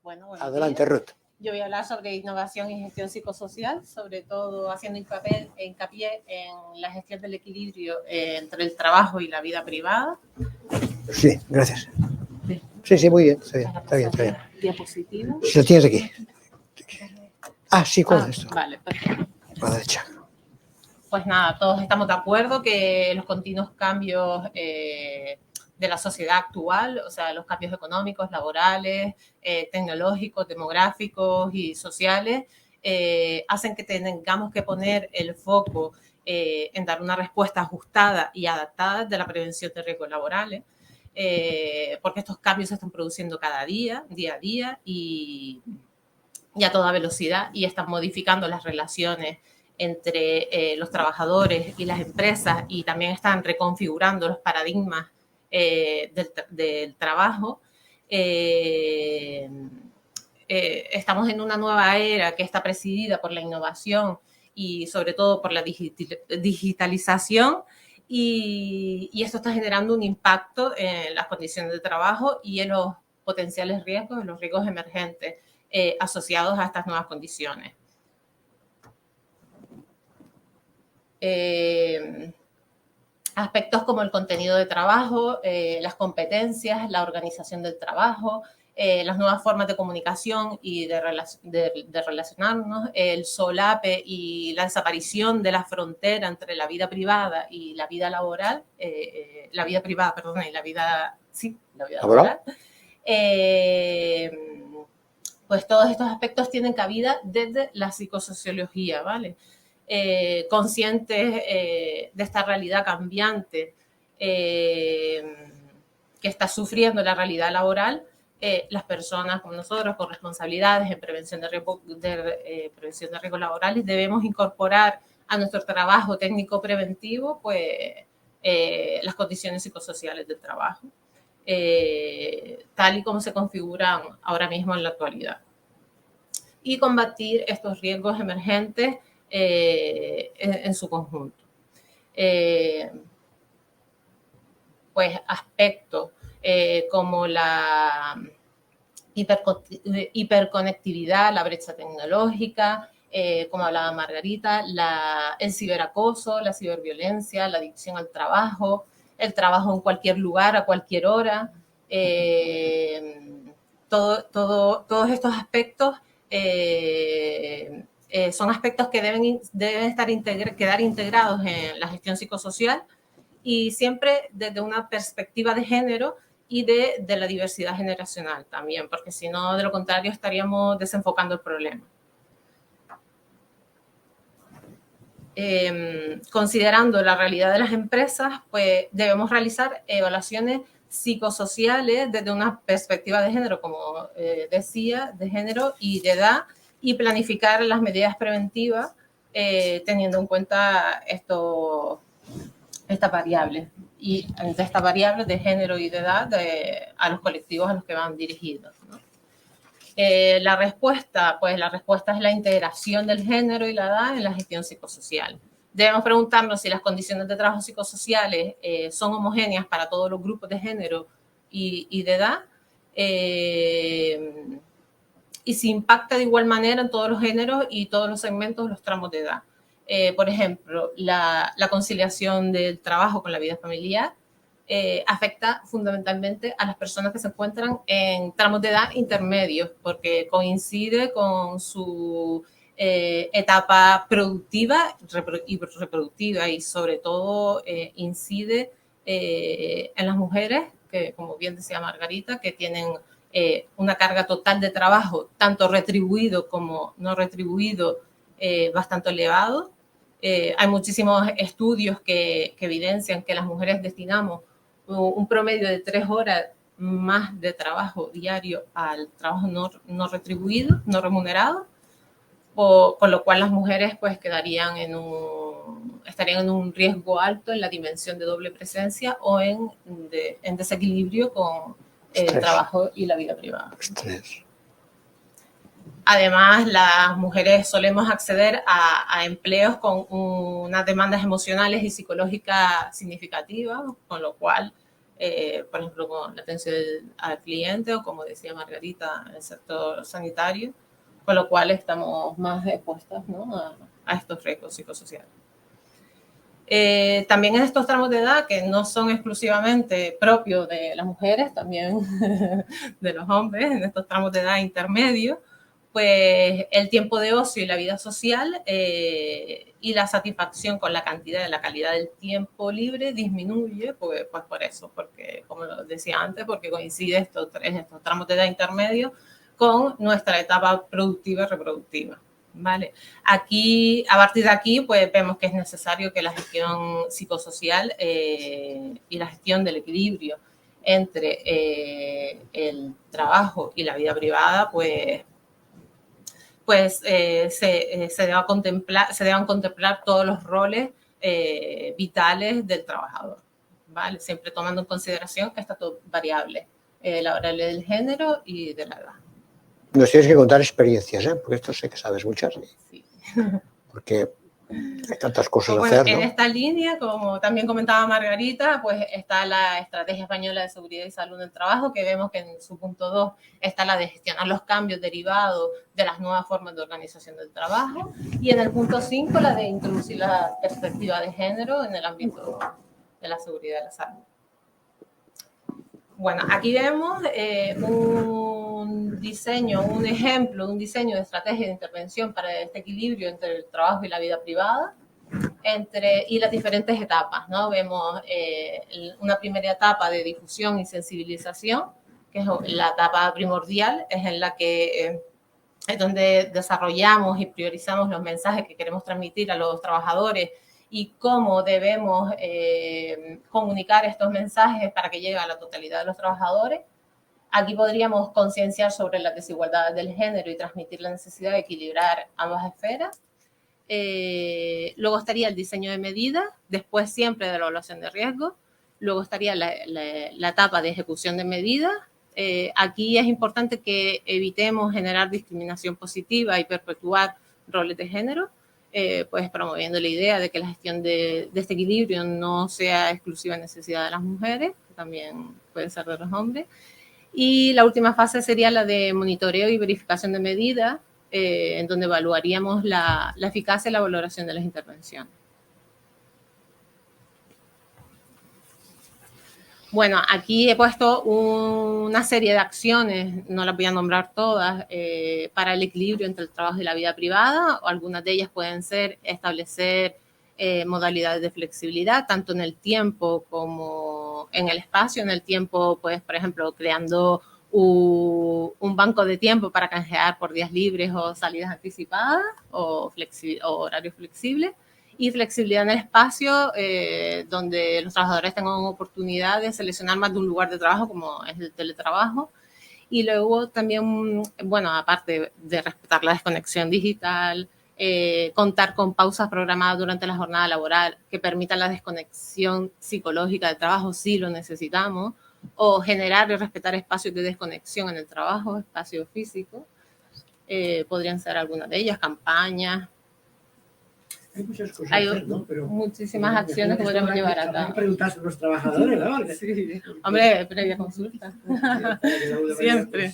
Speaker 4: Bueno,
Speaker 1: adelante, Ruth.
Speaker 4: Yo voy a hablar sobre innovación y gestión psicosocial, sobre todo haciendo hincapié en la gestión del equilibrio entre el trabajo y la vida privada.
Speaker 1: Sí, gracias. Sí, muy bien. Está bien.
Speaker 4: Diapositiva.
Speaker 1: Si lo tienes aquí. Sí, ¿cuál es esto?
Speaker 4: Vale, perfecto.
Speaker 1: A la derecha.
Speaker 4: Pues nada, todos estamos de acuerdo que los continuos cambios de la sociedad actual, o sea, los cambios económicos, laborales, tecnológicos, demográficos y sociales, hacen que tengamos que poner el foco en dar una respuesta ajustada y adaptada de la prevención de riesgos laborales, porque estos cambios se están produciendo cada día a día y a toda velocidad y están modificando las relaciones entre los trabajadores y las empresas y también están reconfigurando los paradigmas del trabajo. Estamos en una nueva era que está presidida por la innovación y sobre todo por la digitalización y esto está generando un impacto en las condiciones de trabajo y en los potenciales riesgos, en los riesgos emergentes asociados a estas nuevas condiciones. Aspectos como el contenido de trabajo, las competencias, la organización del trabajo, las nuevas formas de comunicación y de relacionarnos, el solape y la desaparición de la frontera entre la vida privada y la vida laboral, la vida privada, perdón, y la vida laboral. Pues todos estos aspectos tienen cabida desde la psicosociología, ¿vale? Conscientes de esta realidad cambiante que está sufriendo la realidad laboral, las personas como nosotros con responsabilidades en prevención de riesgos laborales debemos incorporar a nuestro trabajo técnico preventivo pues, las condiciones psicosociales del trabajo, tal y como se configuran ahora mismo en la actualidad, y combatir estos riesgos emergentes en su conjunto. Pues aspectos como la hiperconectividad, la brecha tecnológica, como hablaba Margarita, el ciberacoso, la ciberviolencia, la adicción al trabajo, el trabajo en cualquier lugar, a cualquier hora, todos estos aspectos son aspectos que deben quedar integrados en la gestión psicosocial y siempre desde una perspectiva de género y de la diversidad generacional también, porque si no, de lo contrario, estaríamos desenfocando el problema. Considerando la realidad de las empresas, pues debemos realizar evaluaciones psicosociales desde una perspectiva de género, como decía, de género y de edad, y planificar las medidas preventivas teniendo en cuenta estas variables y entre estas variables de género y de edad a los colectivos a los que van dirigidos, ¿no? La respuesta es la integración del género y la edad en la gestión psicosocial. Debemos preguntarnos si las condiciones de trabajo psicosociales son homogéneas para todos los grupos de género y de edad, y si impacta de igual manera en todos los géneros y todos los segmentos de los tramos de edad. Por ejemplo, la conciliación del trabajo con la vida familiar afecta fundamentalmente a las personas que se encuentran en tramos de edad intermedios, porque coincide con su etapa productiva y reproductiva y sobre todo incide en las mujeres, que como bien decía Margarita, que tienen una carga total de trabajo, tanto retribuido como no retribuido, bastante elevado. Hay muchísimos estudios que evidencian que las mujeres destinamos un promedio de 3 horas más de trabajo diario al trabajo no retribuido, no remunerado, con lo cual las mujeres pues estarían en un riesgo alto en la dimensión de doble presencia o en desequilibrio con el trabajo y la vida privada. Además, las mujeres solemos acceder a empleos con unas demandas emocionales y psicológicas significativas, con lo cual, por ejemplo, con la atención al cliente o, como decía Margarita, en el sector sanitario, con lo cual estamos más expuestas, ¿no?, a estos riesgos psicosociales. También en estos tramos de edad, que no son exclusivamente propios de las mujeres, también de los hombres, en estos tramos de edad intermedios, pues el tiempo de ocio y la vida social y la satisfacción con la cantidad y la calidad del tiempo libre disminuye, pues por eso, porque, como lo decía antes, porque coincide estos tramos de edad intermedios con nuestra etapa productiva y reproductiva. ¿Vale? Aquí, a partir de aquí, pues vemos que es necesario que la gestión psicosocial y la gestión del equilibrio entre el trabajo y la vida privada, se deban contemplar todos los roles vitales del trabajador, ¿vale? Siempre tomando en consideración estas dos variables, la variable del género y de la edad.
Speaker 1: Nos tienes que contar experiencias, ¿eh? Porque esto sé que sabes muchas.
Speaker 4: Sí.
Speaker 1: Porque hay tantas cosas
Speaker 4: pues
Speaker 1: a hacer, ¿no?
Speaker 4: En esta línea, como también comentaba Margarita, pues está la Estrategia Española de Seguridad y Salud en el Trabajo, que vemos que en su punto 2 está la de gestionar los cambios derivados de las nuevas formas de organización del trabajo, y en el punto 5 la de introducir la perspectiva de género en el ámbito de la seguridad y la salud. Bueno, aquí vemos un ejemplo de un diseño de estrategia de intervención para este equilibrio entre el trabajo y la vida privada, y las diferentes etapas, ¿no? Vemos una primera etapa de difusión y sensibilización, que es la etapa primordial, es en la que es donde desarrollamos y priorizamos los mensajes que queremos transmitir a los trabajadores y cómo debemos comunicar estos mensajes para que llegue a la totalidad de los trabajadores. Aquí podríamos concienciar sobre las desigualdades del género y transmitir la necesidad de equilibrar ambas esferas. Luego estaría el diseño de medidas, después siempre de la evaluación de riesgo. Luego estaría la etapa de ejecución de medidas. Aquí es importante que evitemos generar discriminación positiva y perpetuar roles de género, pues promoviendo la idea de que la gestión de este equilibrio no sea exclusiva necesidad de las mujeres, que también puede ser de los hombres. Y la última fase sería la de monitoreo y verificación de medidas, en donde evaluaríamos la eficacia y la valoración de las intervenciones. Bueno, aquí he puesto una serie de acciones, no las voy a nombrar todas, para el equilibrio entre el trabajo y la vida privada. Algunas de ellas pueden ser establecer modalidades de flexibilidad, tanto en el tiempo como en el espacio. En el tiempo, pues, por ejemplo, creando un banco de tiempo para canjear por días libres o salidas anticipadas o horarios flexibles. Y flexibilidad en el espacio, donde los trabajadores tengan oportunidad de seleccionar más de un lugar de trabajo, como es el teletrabajo. Y luego también, bueno, aparte de respetar la desconexión digital, contar con pausas programadas durante la jornada laboral que permitan la desconexión psicológica del trabajo si lo necesitamos, o generar y respetar espacios de desconexión en el trabajo, espacios físicos. Podrían ser algunas de ellas, campañas.
Speaker 5: Hay muchas cosas
Speaker 4: Hay
Speaker 5: hacer, ¿no? Pero
Speaker 4: muchísimas acciones que podríamos llevar a cabo.
Speaker 5: Preguntas a los trabajadores, ¿no?
Speaker 4: Sí. Hombre, previa consulta. Siempre.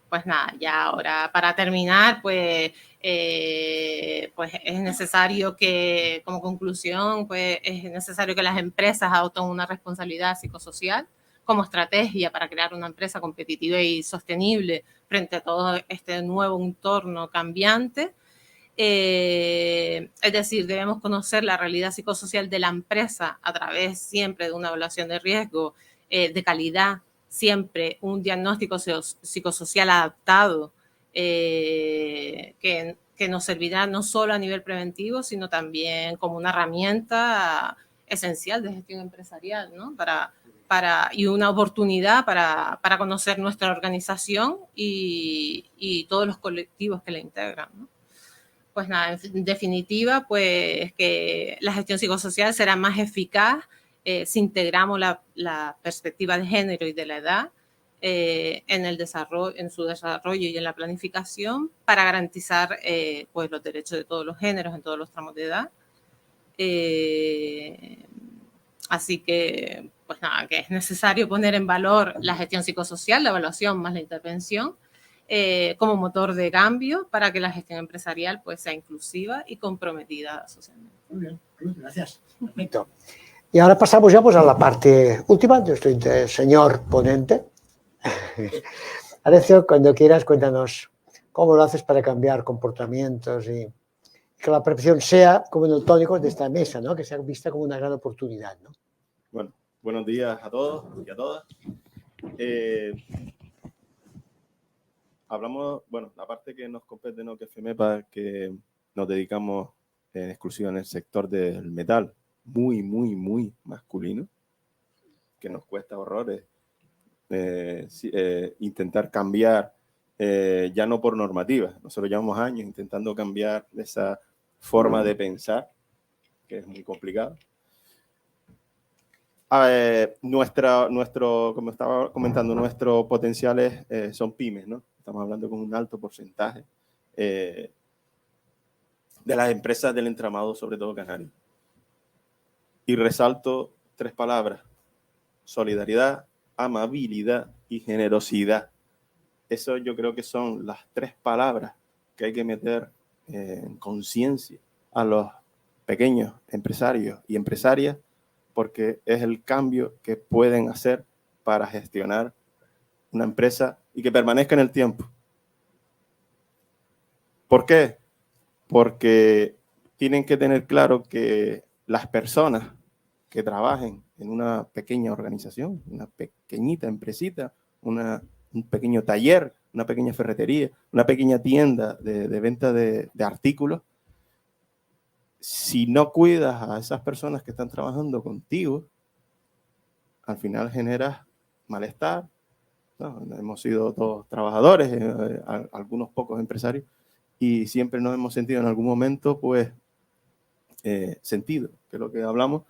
Speaker 4: Pues nada, ya ahora para terminar, pues es necesario que, como conclusión, pues es necesario que las empresas adopten una responsabilidad psicosocial como estrategia para crear una empresa competitiva y sostenible frente a todo este nuevo entorno cambiante. Es decir, debemos conocer la realidad psicosocial de la empresa a través siempre de una evaluación de riesgo de calidad, siempre un diagnóstico psicosocial adaptado que nos servirá no solo a nivel preventivo, sino también como una herramienta esencial de gestión empresarial, ¿no? Y una oportunidad para conocer nuestra organización y todos los colectivos que la integran, ¿no? Pues nada, en definitiva, pues que la gestión psicosocial será más eficaz si integramos la perspectiva de género y de la edad en su desarrollo y en la planificación para garantizar pues los derechos de todos los géneros en todos los tramos de edad. Así que, pues nada, que es necesario poner en valor la gestión psicosocial, la evaluación más la intervención como motor de cambio para que la gestión empresarial pues sea inclusiva y comprometida socialmente.
Speaker 5: Muy bien, gracias.
Speaker 1: Perfecto. Y ahora pasamos ya pues a la parte última de nuestro señor ponente. Arecio, cuando quieras, cuéntanos cómo lo haces para cambiar comportamientos y que la percepción sea como en el tónico de esta mesa, ¿no? Que sea vista como una gran oportunidad, ¿no?
Speaker 6: Bueno, buenos días a todos y a todas. Hablamos, bueno, la parte que nos compete, ¿no? Que FEMEPA, que nos dedicamos en exclusiva en el sector del metal, muy masculino, que nos cuesta horrores intentar cambiar, ya no por normativa. Nosotros llevamos años intentando cambiar esa forma de pensar, que es muy complicado. Como estaba comentando, nuestros potenciales son pymes, ¿no? Estamos hablando con un alto porcentaje de las empresas del entramado, sobre todo canario. Y resalto 3 palabras: solidaridad, amabilidad y generosidad. Eso yo creo que son las 3 palabras que hay que meter en conciencia a los pequeños empresarios y empresarias, porque es el cambio que pueden hacer para gestionar una empresa y que permanezca en el tiempo. ¿Por qué? Porque tienen que tener claro que las personas que trabajen en una pequeña organización, una pequeñita empresita, un pequeño taller, una pequeña ferretería, una pequeña tienda de venta de artículos, si no cuidas a esas personas que están trabajando contigo, al final generas malestar, ¿no? Hemos sido todos trabajadores, algunos pocos empresarios, y siempre nos hemos sentido en algún momento, pues, sentido, que es lo que hablamos,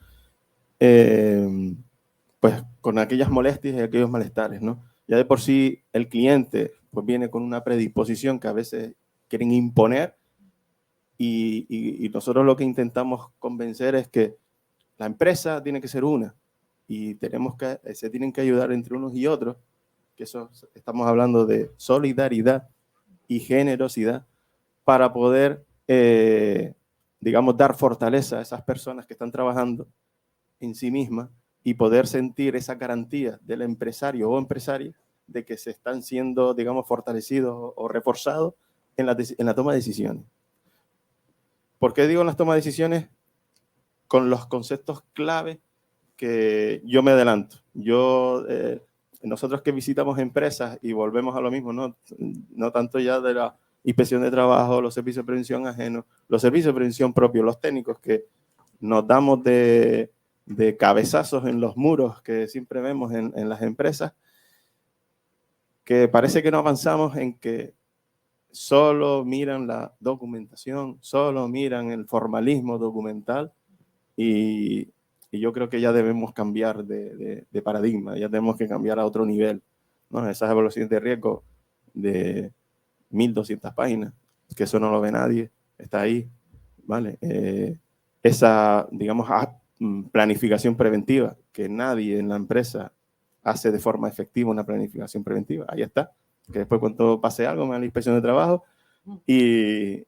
Speaker 6: pues con aquellas molestias y aquellos malestares, ¿no? Ya de por sí el cliente pues viene con una predisposición que a veces quieren imponer, y nosotros lo que intentamos convencer es que la empresa tiene que ser una y se tienen que ayudar entre unos y otros, que eso estamos hablando de solidaridad y generosidad para poder, digamos, dar fortaleza a esas personas que están trabajando en sí mismas y poder sentir esa garantía del empresario o empresaria de que se están siendo, digamos, fortalecidos o reforzados en la toma de decisiones. ¿Por qué digo en las tomas de decisiones? Con los conceptos clave que yo me adelanto. Nosotros que visitamos empresas y volvemos a lo mismo, no tanto ya de la inspección de trabajo, los servicios de prevención ajenos, los servicios de prevención propios, los técnicos que nos damos de cabezazos en los muros que siempre vemos en las empresas, que parece que no avanzamos en que solo miran la documentación, solo miran el formalismo documental, y yo creo que ya debemos cambiar de paradigma, ya tenemos que cambiar a otro nivel, ¿no? Esas evaluaciones de riesgo de 1.200 páginas, que eso no lo ve nadie, está ahí, ¿vale? Esa, digamos, planificación preventiva, que nadie en la empresa hace de forma efectiva una planificación preventiva, ahí está. Que después cuando pase algo me dan la inspección de trabajo y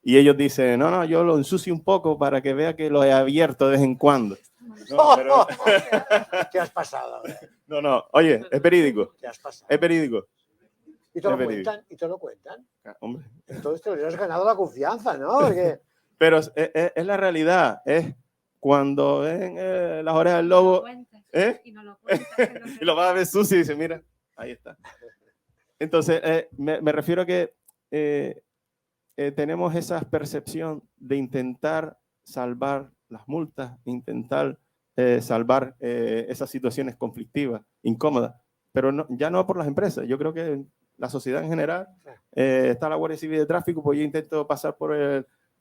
Speaker 6: ellos dicen, no, yo lo ensucio un poco para que vea que lo he abierto de vez en cuando. No, pero...
Speaker 1: ¿Qué has pasado?
Speaker 6: No, oye, es verídico.
Speaker 1: ¿Qué has pasado?
Speaker 6: Es verídico.
Speaker 1: ¿Y te lo cuentan? ¿Y te lo cuentan?
Speaker 6: Hombre.
Speaker 1: Entonces te has ganado la confianza, ¿no? Porque...
Speaker 6: Pero es la realidad, es cuando ven las orejas del lobo,
Speaker 2: y no lo cuentas,
Speaker 6: y lo vas a ver sucio y dice, mira, ahí está. Entonces, me refiero a que tenemos esa percepción de intentar salvar las multas, intentar salvar esas situaciones conflictivas, incómodas, pero ya no por las empresas. Yo creo que la sociedad en general, está la Guardia Civil de Tráfico, pues yo intento pasar por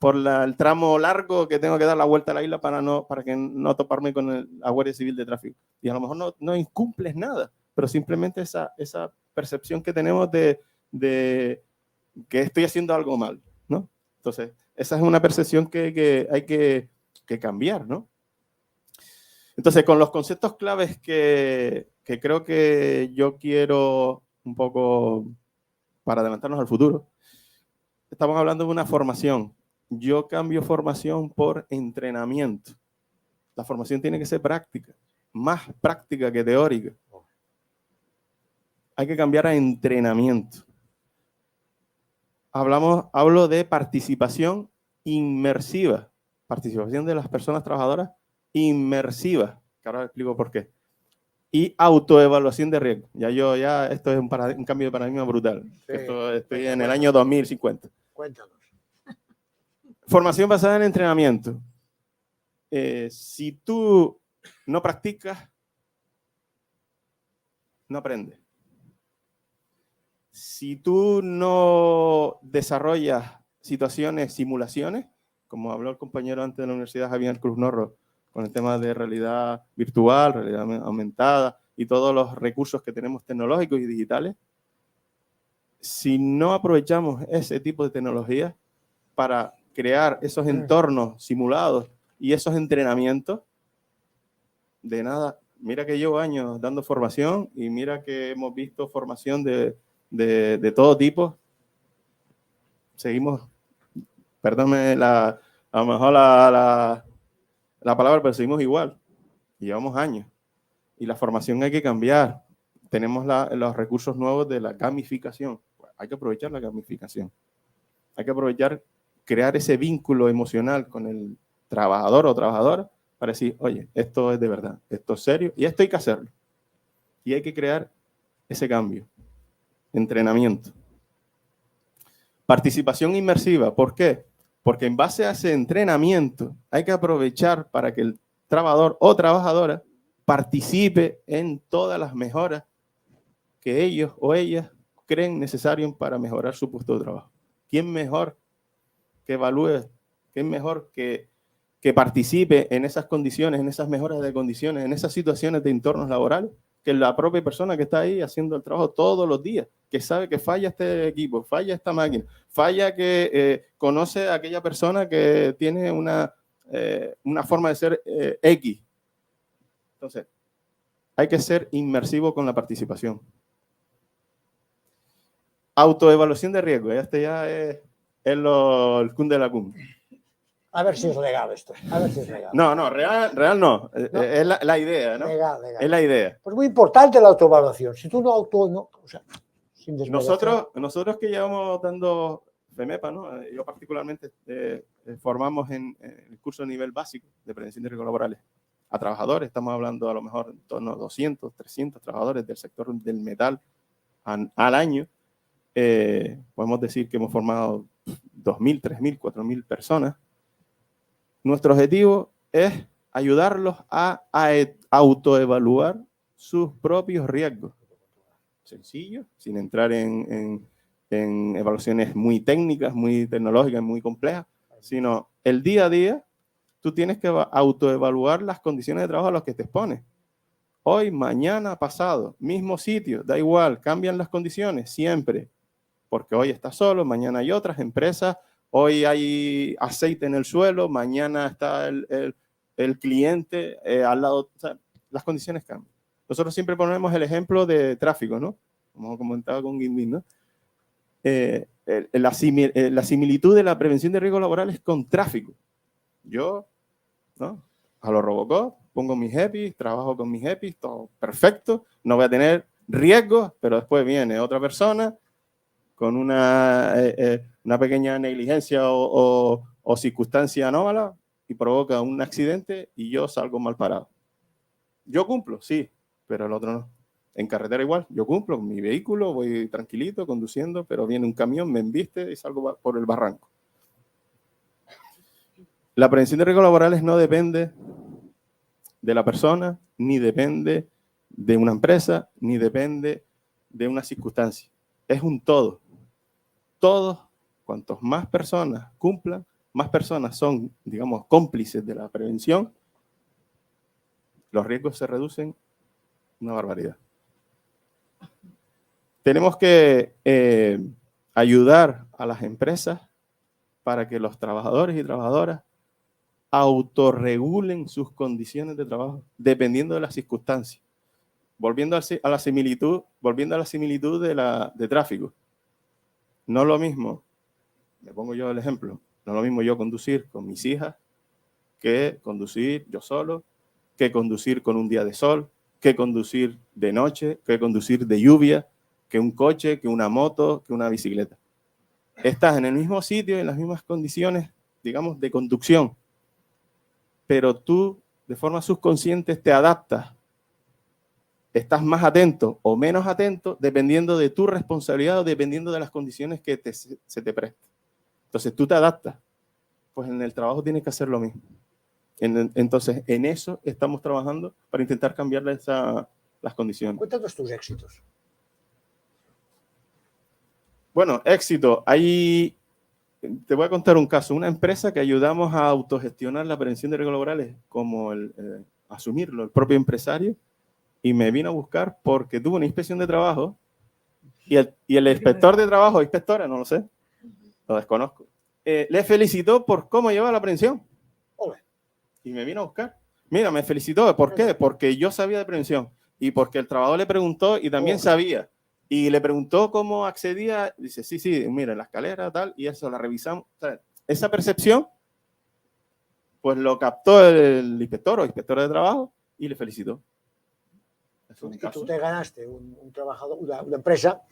Speaker 6: el tramo largo que tengo que dar la vuelta a la isla para que no toparme con la Guardia Civil de Tráfico. Y a lo mejor no incumples nada, pero simplemente esa percepción que tenemos de que estoy haciendo algo mal, ¿no? Entonces, esa es una percepción que hay que cambiar, ¿no? Entonces, con los conceptos claves que creo que yo quiero un poco para adelantarnos al futuro, estamos hablando de una formación. Yo cambio formación por entrenamiento. La formación tiene que ser práctica, más práctica que teórica. Hay que cambiar a entrenamiento. Hablo de participación inmersiva, participación de las personas trabajadoras inmersiva, que ahora explico por qué. Y autoevaluación de riesgo. Esto es un cambio de paradigma brutal. Sí, estoy en el año 2050.
Speaker 1: Cuéntanos.
Speaker 6: Formación basada en entrenamiento. Si tú no practicas, no aprendes. Si tú no desarrollas situaciones, simulaciones, como habló el compañero antes de la Universidad Javier Cruz Norro, con el tema de realidad virtual, realidad aumentada y todos los recursos que tenemos tecnológicos y digitales, si no aprovechamos ese tipo de tecnologías para crear esos entornos simulados y esos entrenamientos, de nada. Mira que llevo años dando formación y mira que hemos visto formación de todo tipo. Seguimos, perdónme a lo mejor la palabra, pero seguimos igual. Llevamos años. Y la formación hay que cambiar. Tenemos los recursos nuevos de la gamificación. Hay que aprovechar la gamificación. Hay que aprovechar, crear ese vínculo emocional con el trabajador o trabajadora para decir, oye, esto es de verdad, esto es serio y esto hay que hacerlo. Y hay que crear ese cambio. Entrenamiento. Participación inmersiva. ¿Por qué? Porque en base a ese entrenamiento hay que aprovechar para que el trabajador o trabajadora participe en todas las mejoras que ellos o ellas creen necesarias para mejorar su puesto de trabajo. ¿Quién mejor que evalúe? ¿Quién mejor que participe en esas condiciones, en esas mejoras de condiciones, en esas situaciones de entornos laborales, que la propia persona que está ahí haciendo el trabajo todos los días, que sabe que falla este equipo, falla esta máquina, falla que conoce a aquella persona que tiene una forma de ser X? Entonces, hay que ser inmersivo con la participación. Autoevaluación de riesgo. Este ya es el cum de la cum.
Speaker 1: A ver si es legal esto. A ver si es legal.
Speaker 6: No, real no. Es la idea, ¿no?
Speaker 1: Legal.
Speaker 6: Es la idea.
Speaker 1: Pues muy importante la autoevaluación. Si tú no sin
Speaker 6: nosotros que llevamos dando FEMEPA, ¿no? Yo particularmente formamos en el curso de nivel básico de prevención de riesgos laborales a trabajadores. Estamos hablando a lo mejor en torno a 200, 300 trabajadores del sector del metal al año. Podemos decir que hemos formado 2.000, 3.000, 4.000 personas. Nuestro objetivo es ayudarlos a autoevaluar sus propios riesgos. Sencillo, sin entrar en evaluaciones muy técnicas, muy tecnológicas, muy complejas, sino el día a día, tú tienes que autoevaluar las condiciones de trabajo a las que te expones. Hoy, mañana, pasado, mismo sitio, da igual, cambian las condiciones siempre, porque hoy estás solo, mañana hay otras empresas, hoy hay aceite en el suelo, mañana está el cliente al lado, o sea, las condiciones cambian. Nosotros siempre ponemos el ejemplo de tráfico, ¿no? Como comentaba con Guinvin, ¿no? La similitud de la prevención de riesgos laborales con tráfico. Yo, ¿no? A los Robocop, pongo mis EPIs, trabajo con mis EPIs, todo perfecto, no voy a tener riesgos, pero después viene otra persona con una pequeña negligencia o circunstancia anómala y provoca un accidente y yo salgo mal parado. Yo cumplo, sí, pero el otro no. En carretera igual, yo cumplo con mi vehículo, voy tranquilito conduciendo, pero viene un camión, me embiste y salgo por el barranco. La prevención de riesgos laborales no depende de la persona, ni depende de una empresa, ni depende de una circunstancia. Es un todo. Todos, cuantos más personas cumplan, más personas son, digamos, cómplices de la prevención, los riesgos se reducen una barbaridad. Tenemos que ayudar a las empresas para que los trabajadores y trabajadoras autorregulen sus condiciones de trabajo dependiendo de las circunstancias. Volviendo a la similitud de tráfico. No es lo mismo, me pongo yo el ejemplo, no es lo mismo yo conducir con mis hijas que conducir yo solo, que conducir con un día de sol, que conducir de noche, que conducir de lluvia, que un coche, que una moto, que una bicicleta. Estás en el mismo sitio, en las mismas condiciones, digamos, de conducción, pero tú de forma subconsciente te adaptas. Estás más atento o menos atento dependiendo de tu responsabilidad o dependiendo de las condiciones que se te presten. Entonces tú te adaptas. Pues en el trabajo tienes que hacer lo mismo. Entonces en eso estamos trabajando para intentar cambiar las condiciones.
Speaker 1: Cuéntanos tus éxitos.
Speaker 6: Bueno, éxito. Te voy a contar un caso. Una empresa que ayudamos a autogestionar la prevención de riesgos laborales, como asumirlo el propio empresario, y me vino a buscar porque tuvo una inspección de trabajo y el inspector de trabajo, inspectora, no lo sé, lo desconozco, le felicitó por cómo lleva la prevención. Y me vino a buscar. Mira, me felicitó. ¿Por qué? Porque yo sabía de prevención y porque el trabajador le preguntó y también sabía. Y le preguntó cómo accedía. Dice, sí, mira, la escalera, tal, y eso la revisamos. O sea, esa percepción, pues lo captó el inspector o inspectora de trabajo y le felicitó.
Speaker 1: Y tú te ganaste un trabajador, una empresa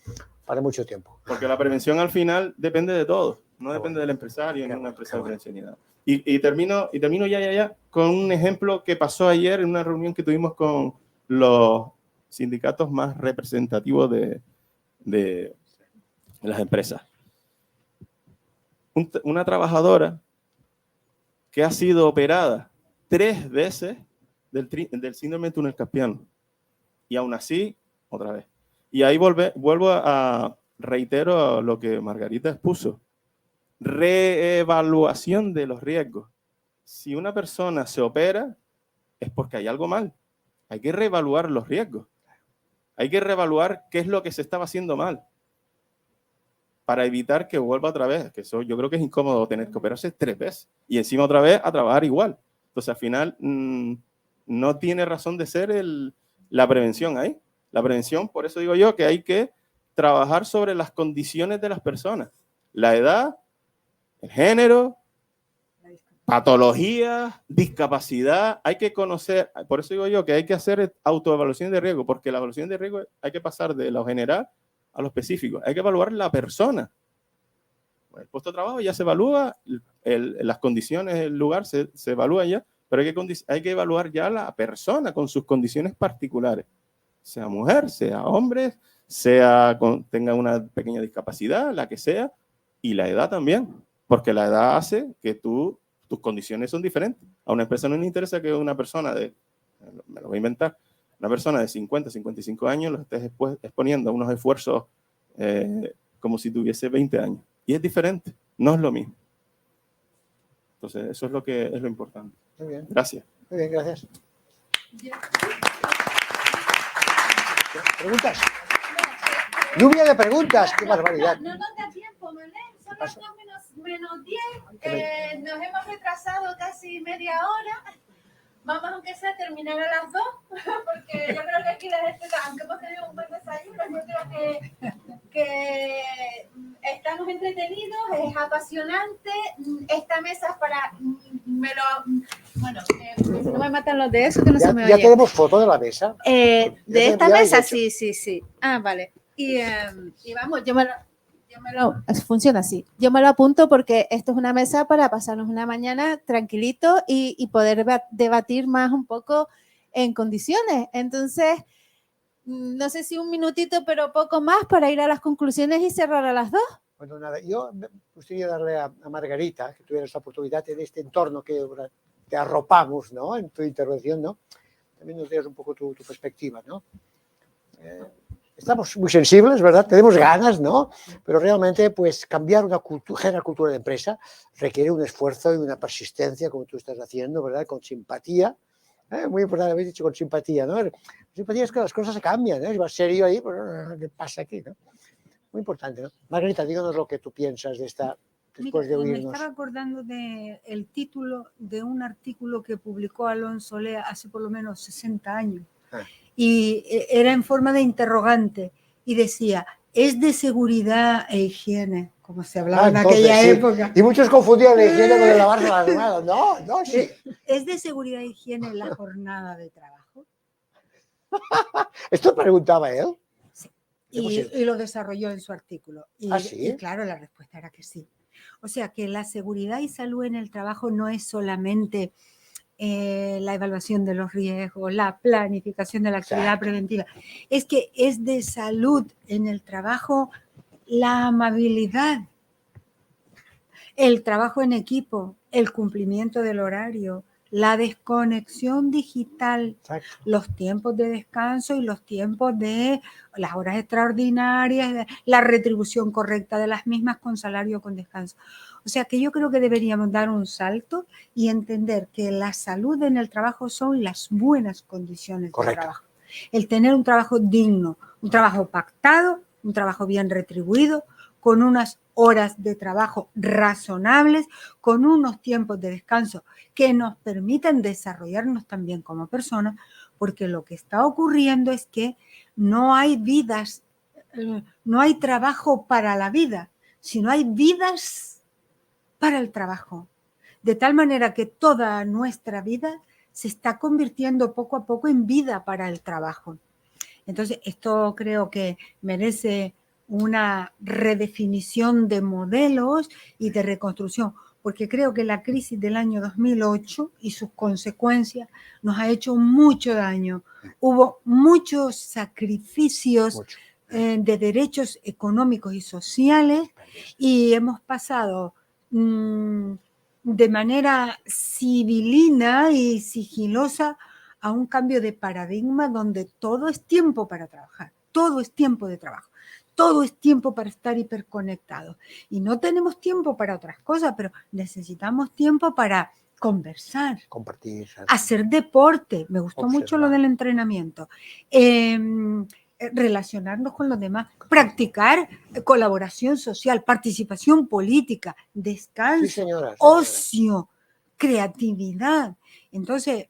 Speaker 1: para mucho tiempo.
Speaker 6: Porque la prevención al final depende de todo, no depende del empresario, ni una empresa de prevención ni nada. Y termino ya con un ejemplo que pasó ayer en una reunión que tuvimos con los sindicatos más representativos de las empresas. Una trabajadora que ha sido operada 3 veces del síndrome de túnel carpiano. Y aún así, otra vez. Y ahí vuelvo a reitero lo que Margarita expuso. Reevaluación de los riesgos. Si una persona se opera, es porque hay algo mal. Hay que reevaluar los riesgos. Hay que reevaluar qué es lo que se estaba haciendo mal para evitar que vuelva otra vez. Que eso yo creo que es incómodo tener que operarse 3 veces y encima otra vez a trabajar igual. Entonces, al final, no tiene razón de ser la prevención ahí. La prevención, por eso digo yo que hay que trabajar sobre las condiciones de las personas. La edad, el género, patología, discapacidad. Hay que conocer, por eso digo yo que hay que hacer autoevaluación de riesgo, porque la evaluación de riesgo hay que pasar de lo general a lo específico. Hay que evaluar la persona. El puesto de trabajo ya se evalúa, las condiciones, el lugar se evalúa ya, pero hay que evaluar ya la persona con sus condiciones particulares. Sea mujer, sea hombre, tenga una pequeña discapacidad, la que sea, y la edad también, porque la edad hace que tus condiciones son diferentes. A una empresa no le interesa que una persona me lo voy a inventar, una persona de 50, 55 años lo estés exponiendo a unos esfuerzos como si tuviese 20 años. Y es diferente, no es lo mismo. Entonces, eso es lo importante.
Speaker 1: Muy bien.
Speaker 6: Gracias.
Speaker 1: Muy bien, gracias. ¿Preguntas? Lluvia de preguntas, qué barbaridad.
Speaker 7: No nos da tiempo, Manuel. Son las 2 menos 10. Nos hemos retrasado casi media hora. Vamos, aunque sea, a terminar a las 2, porque yo creo que aquí la gente, aunque hemos tenido un buen desayuno, yo creo que estamos entretenidos, es apasionante. Esta mesa es para... no me matan los de eso, que no se me oye.
Speaker 1: Ya tenemos foto de la mesa.
Speaker 7: De esta mesa, sí. Ah, vale. Y vamos, funciona así. Yo me lo apunto porque esto es una mesa para pasarnos una mañana tranquilito y poder debatir más un poco en condiciones. Entonces, no sé si un minutito, pero poco más para ir a las conclusiones y cerrar a las 2.
Speaker 1: Bueno, nada, yo me gustaría darle a Margarita, que tuviera esta oportunidad en este entorno que te arropamos, ¿no? En tu intervención, ¿no? También nos des un poco tu perspectiva, ¿no? estamos muy sensibles, ¿verdad? Tenemos ganas, ¿no? Pero realmente, pues, cambiar una cultura, generar cultura de empresa requiere un esfuerzo y una persistencia, como tú estás haciendo, ¿verdad? Con simpatía. Muy importante, habéis dicho con simpatía, ¿no? Simpatía es que las cosas se cambian, ¿eh? Si vas serio ahí, pues, ¿qué pasa aquí, no? Muy importante, ¿no? Margarita, díganos lo que tú piensas de esta, después de
Speaker 8: Mira, me
Speaker 1: oírnos.
Speaker 8: estaba acordando del título de un artículo que publicó Alonso Lea hace por lo menos 60 años. Y era en forma de interrogante y decía, ¿es de seguridad e higiene? Como se hablaba en aquella época.
Speaker 1: Y muchos confundían la higiene con el lavarse las manos. No, sí.
Speaker 8: ¿Es de seguridad e higiene la jornada de trabajo?
Speaker 1: ¿Esto preguntaba él?
Speaker 8: Sí. Y lo desarrolló en su artículo.
Speaker 1: ¿Sí?
Speaker 8: Y claro, la respuesta era que sí. O sea, que la seguridad y salud en el trabajo no es solamente la evaluación de los riesgos, la planificación de la actividad preventiva. Es que es de salud en el trabajo la amabilidad, el trabajo en equipo, el cumplimiento del horario, la desconexión digital, los tiempos de descanso y los tiempos de las horas extraordinarias, la retribución correcta de las mismas con salario o con descanso. O sea que yo creo que deberíamos dar un salto y entender que la salud en el trabajo son las buenas condiciones de trabajo. El tener un trabajo digno, un trabajo pactado, un trabajo bien retribuido, con unas horas de trabajo razonables, con unos tiempos de descanso que nos permitan desarrollarnos también como personas, porque lo que está ocurriendo es que no hay vidas, no hay trabajo para la vida, sino hay vidas para el trabajo. De tal manera que toda nuestra vida se está convirtiendo poco a poco en vida para el trabajo. Entonces, esto creo que merece una redefinición de modelos y de reconstrucción, porque creo que la crisis del año 2008 y sus consecuencias nos ha hecho mucho daño. Hubo muchos sacrificios de derechos económicos y sociales y hemos pasado de manera civilina y sigilosa a un cambio de paradigma donde todo es tiempo para trabajar, todo es tiempo de trabajo, todo es tiempo para estar hiperconectados. Y no tenemos tiempo para otras cosas, pero necesitamos tiempo para conversar,
Speaker 1: compartir,
Speaker 8: hacer deporte, me gustó mucho lo del entrenamiento, relacionarnos con los demás, practicar colaboración social, participación política, descanso,
Speaker 1: señora.
Speaker 8: ocio, creatividad. Entonces,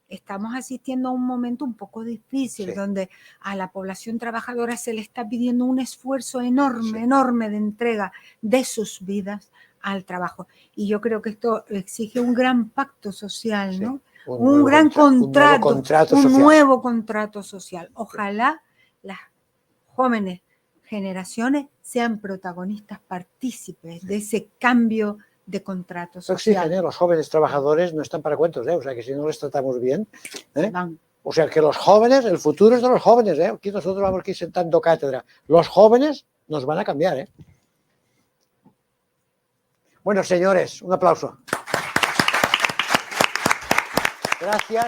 Speaker 8: estamos asistiendo a un momento un poco difícil donde a la población trabajadora se le está pidiendo un esfuerzo enorme de entrega de sus vidas al trabajo. Y yo creo que esto exige un gran pacto social, ¿no? Un gran contrato, un nuevo contrato social. Ojalá las jóvenes generaciones sean protagonistas, partícipes de ese cambio de contrato social.
Speaker 1: Exigen, los jóvenes trabajadores no están para cuentos, o sea que si no les tratamos bien, o sea que los jóvenes, el futuro es de los jóvenes, aquí nosotros vamos aquí sentando cátedra, los jóvenes nos van a cambiar. Bueno, señores, un aplauso. Gracias.